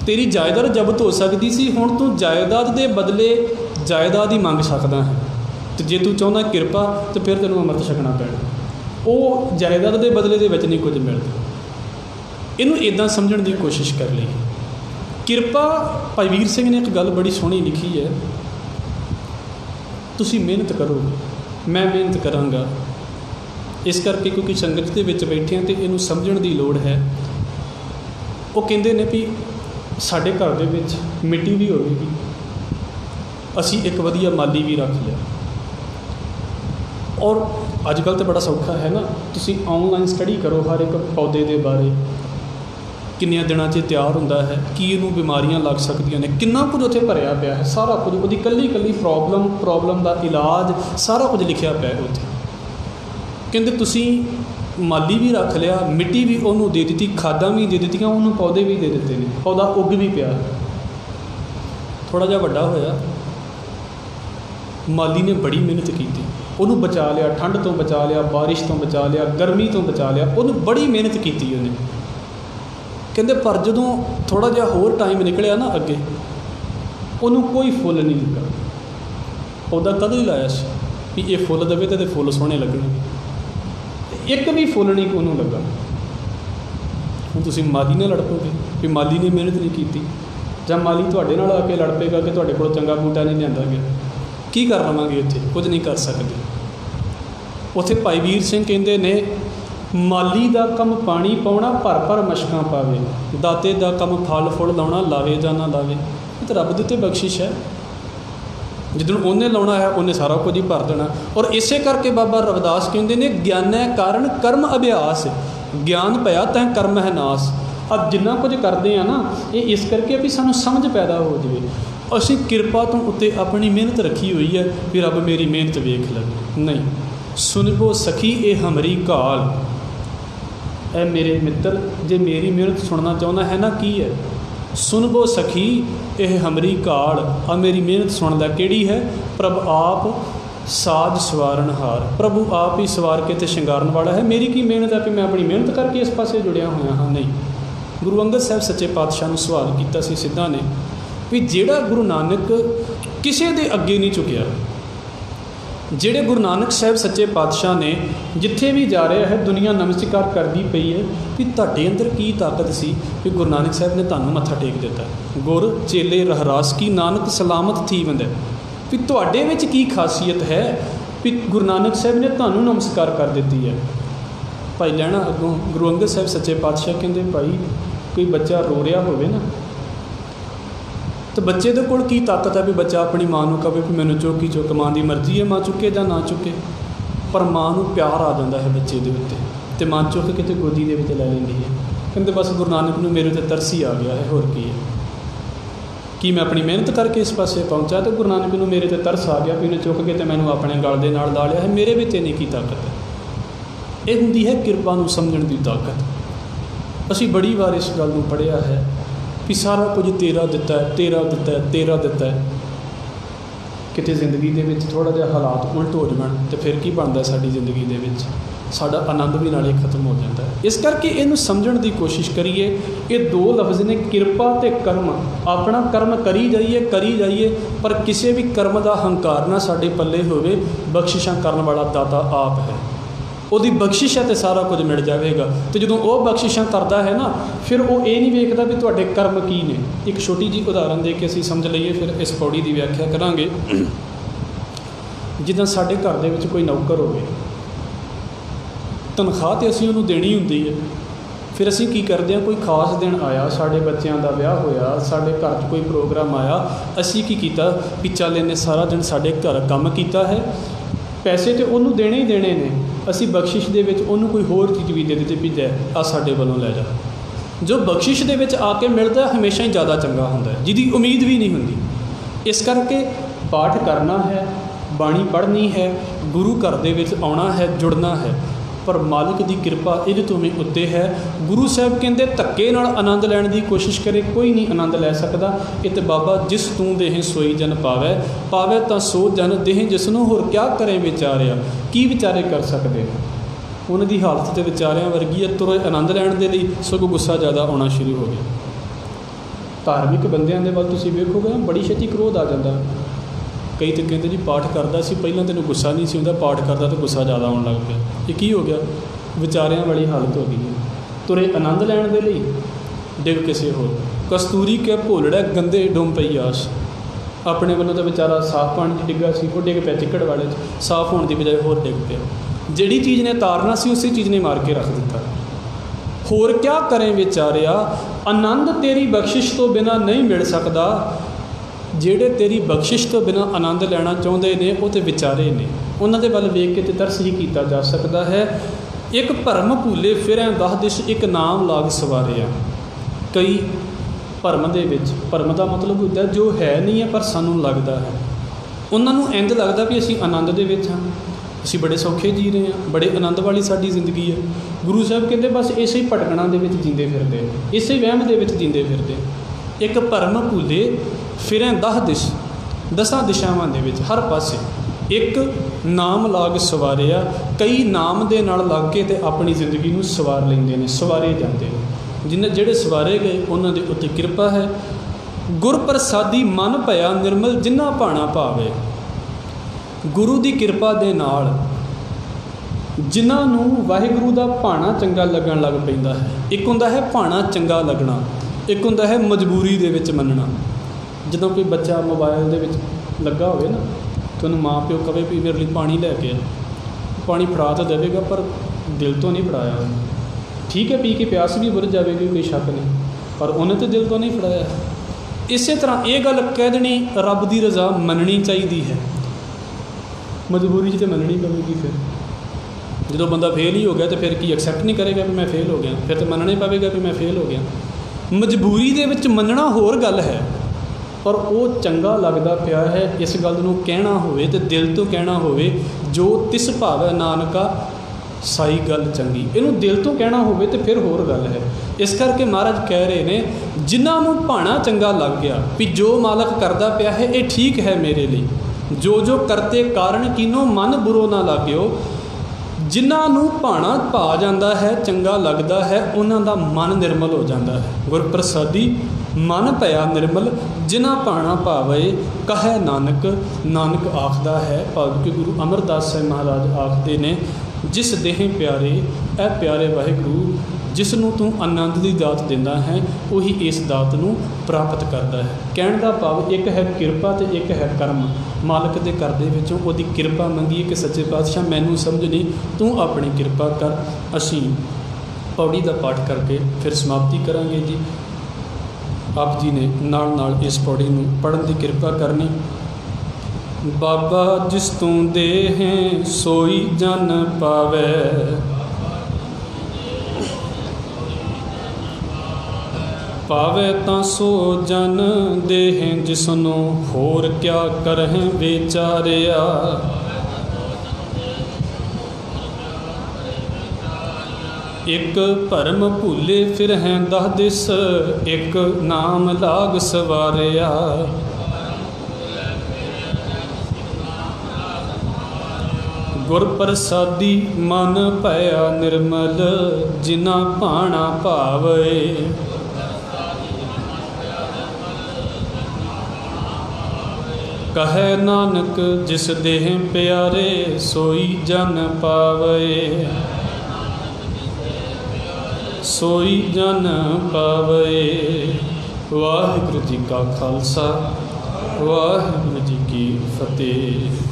ਤੇਰੀ ਜਾਇਦਾਦ ਜ਼ਬਤ ਹੋ ਸਕਦੀ ਸੀ। ਹੁਣ ਤੂੰ ਜਾਇਦਾਦ ਦੇ ਬਦਲੇ ਜਾਇਦਾਦ ਹੀ ਮੰਗ ਸਕਦਾ ਹੈ, ਅਤੇ ਜੇ ਤੂੰ ਚਾਹੁੰਦਾ ਕਿਰਪਾ ਤਾਂ ਫਿਰ ਤੈਨੂੰ ਅੰਮ੍ਰਿਤ ਛਕਣਾ ਪੈਣਾ। ਉਹ ਜਾਇਦਾਦ ਦੇ ਬਦਲੇ ਦੇ ਵਿੱਚ ਨਹੀਂ ਕੁਝ ਮਿਲਦਾ। ਇਹਨੂੰ ਇੱਦਾਂ ਸਮਝਣ ਦੀ ਕੋਸ਼ਿਸ਼ ਕਰ ਲਈ। ਕਿਰਪਾ, ਭਾਈ ਵੀਰ ਸਿੰਘ ਨੇ ਇੱਕ ਗੱਲ ਬੜੀ ਸੋਹਣੀ ਲਿਖੀ ਹੈ, ਤੁਸੀਂ ਮਿਹਨਤ ਕਰੋਗੇ, ਮੈਂ ਮਿਹਨਤ ਕਰਾਂਗਾ। ਇਸ ਕਰਕੇ ਕਿਉਂਕਿ ਸੰਗਤ ਦੇ ਵਿੱਚ ਬੈਠੇ ਹਾਂ ਅਤੇ ਇਹਨੂੰ ਸਮਝਣ ਦੀ ਲੋੜ ਹੈ। ਉਹ ਕਹਿੰਦੇ ਨੇ ਵੀ ਸਾਡੇ ਘਰ ਦੇ ਵਿੱਚ ਮਿੱਟੀ ਵੀ ਹੋਵੇਗੀ, ਅਸੀਂ ਇੱਕ ਵਧੀਆ ਮਾਲੀ ਵੀ ਰੱਖ ਲਿਆ। ਔਰ ਅੱਜ ਕੱਲ੍ਹ ਤਾਂ ਬੜਾ ਸੌਖਾ ਹੈ ਨਾ, ਤੁਸੀਂ ਔਨਲਾਈਨ ਸਟੱਡੀ ਕਰੋ ਹਰ ਇੱਕ ਪੌਦੇ ਦੇ ਬਾਰੇ, ਕਿੰਨਿਆਂ ਦਿਨਾਂ 'ਚ ਤਿਆਰ ਹੁੰਦਾ ਹੈ, ਕੀ ਇਹਨੂੰ ਬਿਮਾਰੀਆਂ ਲੱਗ ਸਕਦੀਆਂ ਨੇ, ਕਿੰਨਾ ਕੁਝ ਉੱਥੇ ਭਰਿਆ ਪਿਆ ਹੈ, ਸਾਰਾ ਕੁਝ, ਉਹਦੀ ਇਕੱਲੀ ਪ੍ਰੋਬਲਮ ਦਾ ਇਲਾਜ, ਸਾਰਾ ਕੁਝ ਲਿਖਿਆ ਪਿਆ ਉੱਥੇ। ਕਹਿੰਦੇ ਤੁਸੀਂ ਮਾਲੀ ਵੀ ਰੱਖ ਲਿਆ, ਮਿੱਟੀ ਵੀ ਉਹਨੂੰ ਦੇ ਦਿੱਤੀ, ਖਾਦਾਂ ਵੀ ਦੇ ਦਿੱਤੀਆਂ, ਉਹਨੂੰ ਪੌਦੇ ਵੀ ਦੇ ਦਿੱਤੇ ਨੇ, ਪੌਦਾ ਉੱਗ ਵੀ ਪਿਆ, ਥੋੜ੍ਹਾ ਜਿਹਾ ਵੱਡਾ ਹੋਇਆ। ਮਾਲੀ ਨੇ ਬੜੀ ਮਿਹਨਤ ਕੀਤੀ, ਉਹਨੂੰ ਬਚਾ ਲਿਆ, ਠੰਡ ਤੋਂ ਬਚਾ ਲਿਆ, ਬਾਰਿਸ਼ ਤੋਂ ਬਚਾ ਲਿਆ, ਗਰਮੀ ਤੋਂ ਬਚਾ ਲਿਆ, ਉਹਨੂੰ ਬੜੀ ਮਿਹਨਤ ਕੀਤੀ ਉਹਨੇ। ਕਹਿੰਦੇ ਪਰ ਜਦੋਂ ਥੋੜ੍ਹਾ ਜਿਹਾ ਹੋਰ ਟਾਈਮ ਨਿਕਲਿਆ ਨਾ ਅੱਗੇ, ਉਹਨੂੰ ਕੋਈ ਫੁੱਲ ਨਹੀਂ ਲੱਗਾ। ਪੌਦਾ ਕਦੋਂ ਹੀ ਲਾਇਆ ਸੀ ਵੀ ਇਹ ਫੁੱਲ ਦੇਵੇ ਅਤੇ ਇਹਦੇ ਫੁੱਲ ਸੋਹਣੇ ਲੱਗਣੇ, ਇੱਕ ਵੀ ਫੁੱਲ ਨਹੀਂ ਉਹਨੂੰ ਲੱਗਾ। ਹੁਣ ਤੁਸੀਂ ਮਾਲੀ ਨਾਲ ਲੜ ਪਓਗੇ ਵੀ ਮਾਲੀ ਨੇ ਮਿਹਨਤ ਨਹੀਂ ਕੀਤੀ, ਜਾਂ ਮਾਲੀ ਤੁਹਾਡੇ ਨਾਲ ਆ ਕੇ ਲੜ ਪਏਗਾ ਕਿ ਤੁਹਾਡੇ ਕੋਲ ਚੰਗਾ ਬੂਟਾ ਨਹੀਂ ਲਿਆਂਦਾ ਗਿਆ। ਕੀ ਕਰ ਲਵਾਂਗੇ ਇੱਥੇ? ਕੁਝ ਨਹੀਂ ਕਰ ਸਕਦੇ। ਉੱਥੇ ਭਾਈ ਵੀਰ ਸਿੰਘ ਕਹਿੰਦੇ ਨੇ, ਮਾਲੀ ਦਾ ਕੰਮ ਪਾਣੀ ਪਾਉਣਾ, ਭਰ ਭਰ ਮਸ਼ਕਾਂ ਪਾਵੇ, ਦਾਤੇ ਦਾ ਕੰਮ ਫਲ ਫੁੱਲ ਲਾਉਣਾ, ਲਾਵੇ ਜਾਂ ਨਾ ਲਾਵੇ। ਇਹ ਤਾਂ ਰੱਬ ਦੀ ਉੱਤੇ ਬਖਸ਼ਿਸ਼ ਹੈ। जिदन उन्हें लाना है उन्हें सारा कुछ ही भर देना। और इस करके बाबा रविदास कहते हैं ज्ञान है कारण कर्म अभ्यास, ज्ञान पाया तैं कर्म है नास। अब जिन्ना कुछ करते हैं ना ये इस करके भी सानू समझ पैदा हो जाए, असी किरपा तो उत्ते अपनी मेहनत रखी हुई है भी रब मेरी मेहनत वेख लवे। नहीं, सुनबो सखी ये हमरी घाल, ए मेरे मित्र जे मेरी मेहनत सुनना चाहना है ना की है, सुनबो सखी यह हमरी घाल, आ मेरी मेहनत सुन लै केड़ी है, प्रभ आप साज सवारनहार, प्रभु आप ही सवार के ते शंगारन वाला है। मेरी की मेहनत है कि मैं अपनी मेहनत करके इस पासे जुड़िया हुआ हाँ, नहीं। गुरु अंगद साहब सच्चे पातशाह ने सवाल किया सी सिद्धा ने भी जेड़ा गुरु नानक किसी दे अगे नहीं झुकिया, जेड़े गुरु नानक साहब सच्चे पातशाह ने जिथे भी जा रहा है दुनिया नमस्कार करती पई है भी तुहाडे अंदर की ताकत सी कि गुरु नानक साहब ने तुहानूं मत्था टेक दिता। गुर चेले रहरास की नानक सलामत थी वंदे, भी तुहाडे विच की खासीयत है भी गुरु नानक साहब ने तुहानूं नमस्कार कर दी है। भाई लैना अगों गुरु अंगद साहब सच्चे पातशाह कहते भाई कोई बच्चा रो रहा होवे ना तो बच्चे दे कोल की ताकत है भी बच्चा अपनी माँ को कहे भी मैनू चुक ही चुक, माँ की मर्जी है माँ चुके या ना चुके, पर माँ को प्यार आ जाता है बच्चे के उत्ते तो माँ चुक के तो गोदी के उत्ते लै लेंदी है। कहते बस गुरु नानक नूं मेरे ते तरस ही आ गया है, होर की है कि मैं अपनी मेहनत करके इस पासे पहुँचा तो गुरु नानक नूं मेरे ते तरस आ गया भी उन्हें चुक के तो मैनू अपने गल दे नाल ला लिया है, मेरे भी इन्नी की ताकत है। ये हुंदी है किरपा नूं समझण दी ताकत। असीं बड़ी बार इस गल नूं पढ़िया है भी सारा कुछ तेरा दिता है, तेरा दिता है, तेरा दिता है। किते जिंदगी दे विच थोड़ा जिहा हालात उल्ट हो जाण तो फिर की बनदा साडी जिंदगी दे विच, साडा आनंद भी नाले खत्म हो जाता है। इस करके इहनूं समझण दी कोशिश करिए। ये दो लफ्ज़ ने किरपा ते कर्म, अपना कर्म करी जाइए पर किसी भी कर्म का हंकार ना साडे पल्ले होवे। बख्शिशां करन वाला दाता आप है, ਉਹਦੀ बख्शिश है तो सारा कुछ मिल जाएगा। तो जो वह बख्शिशां करता है ना फिर वो ये नहीं वेखदा भी तुहाडे कर्म की ने। एक छोटी जी उदाहरण दे के असीं समझ लईए फिर इस पौड़ी की व्याख्या करांगे। जिद्दां साडे घर दे विच कोई नौकर होवे, तनख्वाह तो असीं उहनूं देनी हुंदी है, फिर असीं की करदे हां कोई खास दिन आया, साडे बच्चों का विआह होया, साडे घर 'च कोई प्रोग्राम आया, असीं की कीता भी चल इन्हें सारा दिन साडे घर काम कीता है, पैसे तो उन्होंने देने ही देने ने, असी बख्शिश दे विच उन्होंने कोई होर चीज़ भी दे दी भी लै आ साडे वालों लै जा। जो बख्शिश दे विच आके मिलता हमेशा ही ज़्यादा चंगा हुंदा है, जिहदी उम्मीद भी नहीं हुंदी। इस करके पाठ करना है, बाणी पढ़नी है, गुरु घर दे विच आउणा है, जुड़ना है, पर मालिक की कृपा इहदे तो भी उत्ते है। गुरु साहब कहते धक्के नाल आनंद लैण की कोशिश करे कोई नहीं आनंद लै सकता। ये तो बाबा जिस तू देह सोई जन पावै, पावै तो सो जन देह जिसनों होर क्या करे विचारिया, की विचारे कर सकते हैं। उन्हों की हालत तो विचारिया वर्गी है, तुरे आनंद लैण के लिए सगों गुस्सा ज़्यादा आना शुरू हो गया। धार्मिक बंदियां दे वल तुसीं वेखोगे ना बड़ी छेती क्रोध आ जाता। कई तो कहते जी पाठ करता सी पहला तेन गुस्सा नहीं सी, पाठ करता तो गुस्सा ज़्यादा आने लग पिया। ये की हो गया, विचारियां वाली हालत हो गई है। तुरे आनंद लैण दे लई डिग किसी होर, कस्तूरी के भोलड़ा गंदे डुम पई आस। अपने वालों तो बेचारा साफ पानी डिग्गा सी, वो डिग पिया चिकड़ वाले, साफ होने की बजाय होर डिग पिया। जिहड़ी चीज़ ने तारना सी उसी चीज़ ने मार के रख दिता। होर क्या करें विचारिया, आनंद तेरी बख्शिश तो बिना नहीं मिल सकता। ਜਿਹੜੇ तेरी बख्शिश तो बिना आनंद ਲੈਣਾ ਚਾਹੁੰਦੇ ਨੇ ਉਹ ਤੇ ਵਿਚਾਰੇ ਨੇ, ਉਹਨਾਂ ਦੇ ਵੱਲ ਵੇਖ ਕੇ ਤੇ ਤਰਸ ਹੀ ਕੀਤਾ ਜਾ ਸਕਦਾ ਹੈ। ਇੱਕ ਭਰਮ ਭੂਲੇ ਫਿਰੈ 10 ਦਿਸ਼, ਇੱਕ ਨਾਮ ਲਾਗ ਸਵਾਰਿਆ। ਕਈ ਭਰਮ ਦੇ ਵਿੱਚ, ਭਰਮ ਦਾ ਮਤਲਬ ਹੁੰਦਾ ਜੋ ਹੈ ਨਹੀਂ ਹੈ ਪਰ ਸਾਨੂੰ ਲੱਗਦਾ ਹੈ। ਉਹਨਾਂ ਨੂੰ ਇੰਝ ਲੱਗਦਾ ਵੀ ਅਸੀਂ ਆਨੰਦ ਦੇ ਵਿੱਚ ਹਾਂ, ਅਸੀਂ ਬੜੇ ਸੌਖੇ ਜੀ ਰਹੇ ਹਾਂ, ਬੜੇ ਆਨੰਦ ਵਾਲੀ ਸਾਡੀ ਜ਼ਿੰਦਗੀ ਹੈ। ਗੁਰੂ ਸਾਹਿਬ ਕਹਿੰਦੇ ਬਸ ਇਸੇ ਹੀ ਭਟਕਣਾ ਦੇ ਵਿੱਚ ਜੀਂਦੇ ਫਿਰਦੇ, ਇਸੇ ਹੀ ਵਹਿਮ ਦੇ ਵਿੱਚ ਜੀਂਦੇ ਫਿਰਦੇ। ਇੱਕ ਭਰਮ ਭੂਲੇ ਫਿਰੈ 10 ਦਿਸ਼, 10 ਦਿਸ਼ਾਵਾਂ ਦੇ ਵਿੱਚ ਹਰ ਪਾਸੇ ਇੱਕ ਨਾਮ ਲਾਗ ਸਵਾਰਿਆ। ਕਈ ਨਾਮ ਦੇ ਨਾਲ ਲੱਗ ਕੇ ਤੇ ਆਪਣੀ ਜ਼ਿੰਦਗੀ ਨੂੰ ਸਵਾਰ ਲੈਂਦੇ ਨੇ, ਸਵਾਰੇ ਜਾਂਦੇ ਨੇ। ਜਿਨ੍ਹਾਂ ਜਿਹੜੇ ਸਵਾਰੇ ਗਏ ਉਹਨਾਂ ਦੇ ਉੱਤੇ ਕਿਰਪਾ ਹੈ। ਗੁਰ ਪ੍ਰਸਾਦੀ ਮਨ ਭਇਆ ਨਿਰਮਲ, ਜਿਨ੍ਹਾਂ ਭਾਣਾ ਭਾਵੇ। ਗੁਰੂ ਦੀ ਕਿਰਪਾ ਦੇ ਨਾਲ ਜਿਨ੍ਹਾਂ ਨੂੰ ਵਾਹਿਗੁਰੂ ਦਾ ਭਾਣਾ ਚੰਗਾ ਲੱਗਣ ਲੱਗ ਪੈਂਦਾ ਹੈ। ਇੱਕ ਹੁੰਦਾ ਹੈ ਭਾਣਾ ਚੰਗਾ ਲੱਗਣਾ, ਇੱਕ ਹੁੰਦਾ ਹੈ ਮਜਬੂਰੀ ਦੇ ਵਿੱਚ ਮੰਨਣਾ। ਜਦੋਂ ਕੋਈ ਬੱਚਾ ਮੋਬਾਈਲ ਦੇ ਵਿੱਚ ਲੱਗਾ ਹੋਵੇ ਨਾ ਤਾਂ ਉਹਨੂੰ ਮਾਂ ਪਿਓ ਕਵੇ ਵੀ ਮੇਰੇ ਲਈ ਪਾਣੀ ਲੈ ਕੇ ਆ, ਪਾਣੀ ਫੜਾ ਤਾਂ ਦੇਵੇਗਾ ਪਰ ਦਿਲ ਤੋਂ ਨਹੀਂ ਫੜਾਇਆ ਉਹਨੇ। ਠੀਕ ਹੈ ਪੀ ਕੇ ਪਿਆਸ ਵੀ ਬੁਝ ਜਾਵੇਗੀ, ਕੋਈ ਸ਼ੱਕ ਨਹੀਂ, ਪਰ ਉਹਨੇ ਤਾਂ ਦਿਲ ਤੋਂ ਨਹੀਂ ਫੜਾਇਆ। इस तरह ये गल कह देनी रब की रज़ा मननी चाहिए है, मजबूरी तो मननी पवेगी। फिर जो बंदा फेल ही हो गया तो फिर की एक्सैप्ट नहीं करेगा भी मैं फेल हो गया, फिर तो मनना ही पवेगा भी मैं फेल हो गया। मजबूरी दे विच मनना होर गल है, पर वो चंगा लगता पिया है इस गल नूं कहना होवे ते दिल तो कहना होवे, जो तिस भावै नानका साई गल चंगी, इनू दिल तो कहना होवे तो फिर होर गल है। इस करके महाराज कह रहे ने जिन्हों भाणा चंगा लग गया भी जो मालक करता पिया है ये ठीक है मेरे लिए, जो जो करते कारण किनो मन बुरो ना लाग्यो। जिन्हों भाणा भा जाता है चंगा लगता है उन्हों का मन निर्मल हो जाता है। गुरप्रसादी मन पया निर्मल जिन्ना भाणा भावे कहे नानक, नानक आखदा है। भावुक गुरु अमरदास साहिब महाराज आखते ने जिस देह प्यारे ए प्यारे वाहिगुरू जिसनों तू आनंद की दात देंदा है वही इस दात नूं प्राप्त करता है। कहने का भाव एक है किरपा तो एक है कर्म। मालक के घर दे विचों ओदी किरपा मंगीए कि सच्चे पातशाह मैनू समझ नहीं, तू अपनी किरपा कर। असीं पौड़ी का पाठ करके फिर समाप्ति करांगे जी। आप जी ने नाल नाल इस पौड़ी नूं पढ़न की किरपा करनी। बाबा जिस तू दे हैं सोई जन पावै, पावै तां सो जन देहें जिसनों होर क्या करहें बेचारिया। एक भरम भूले फिर हैं दह दिस, एक नाम लाग सवारिया। गुर प्रसादी मन पया निर्मल जिना भाणा भावे। कहे नानक जिस देह प्यारे सोई जन पावे, सोई जन पावे। वाहिगुरू जी का खालसा वाहिगुरू जी की फतेह।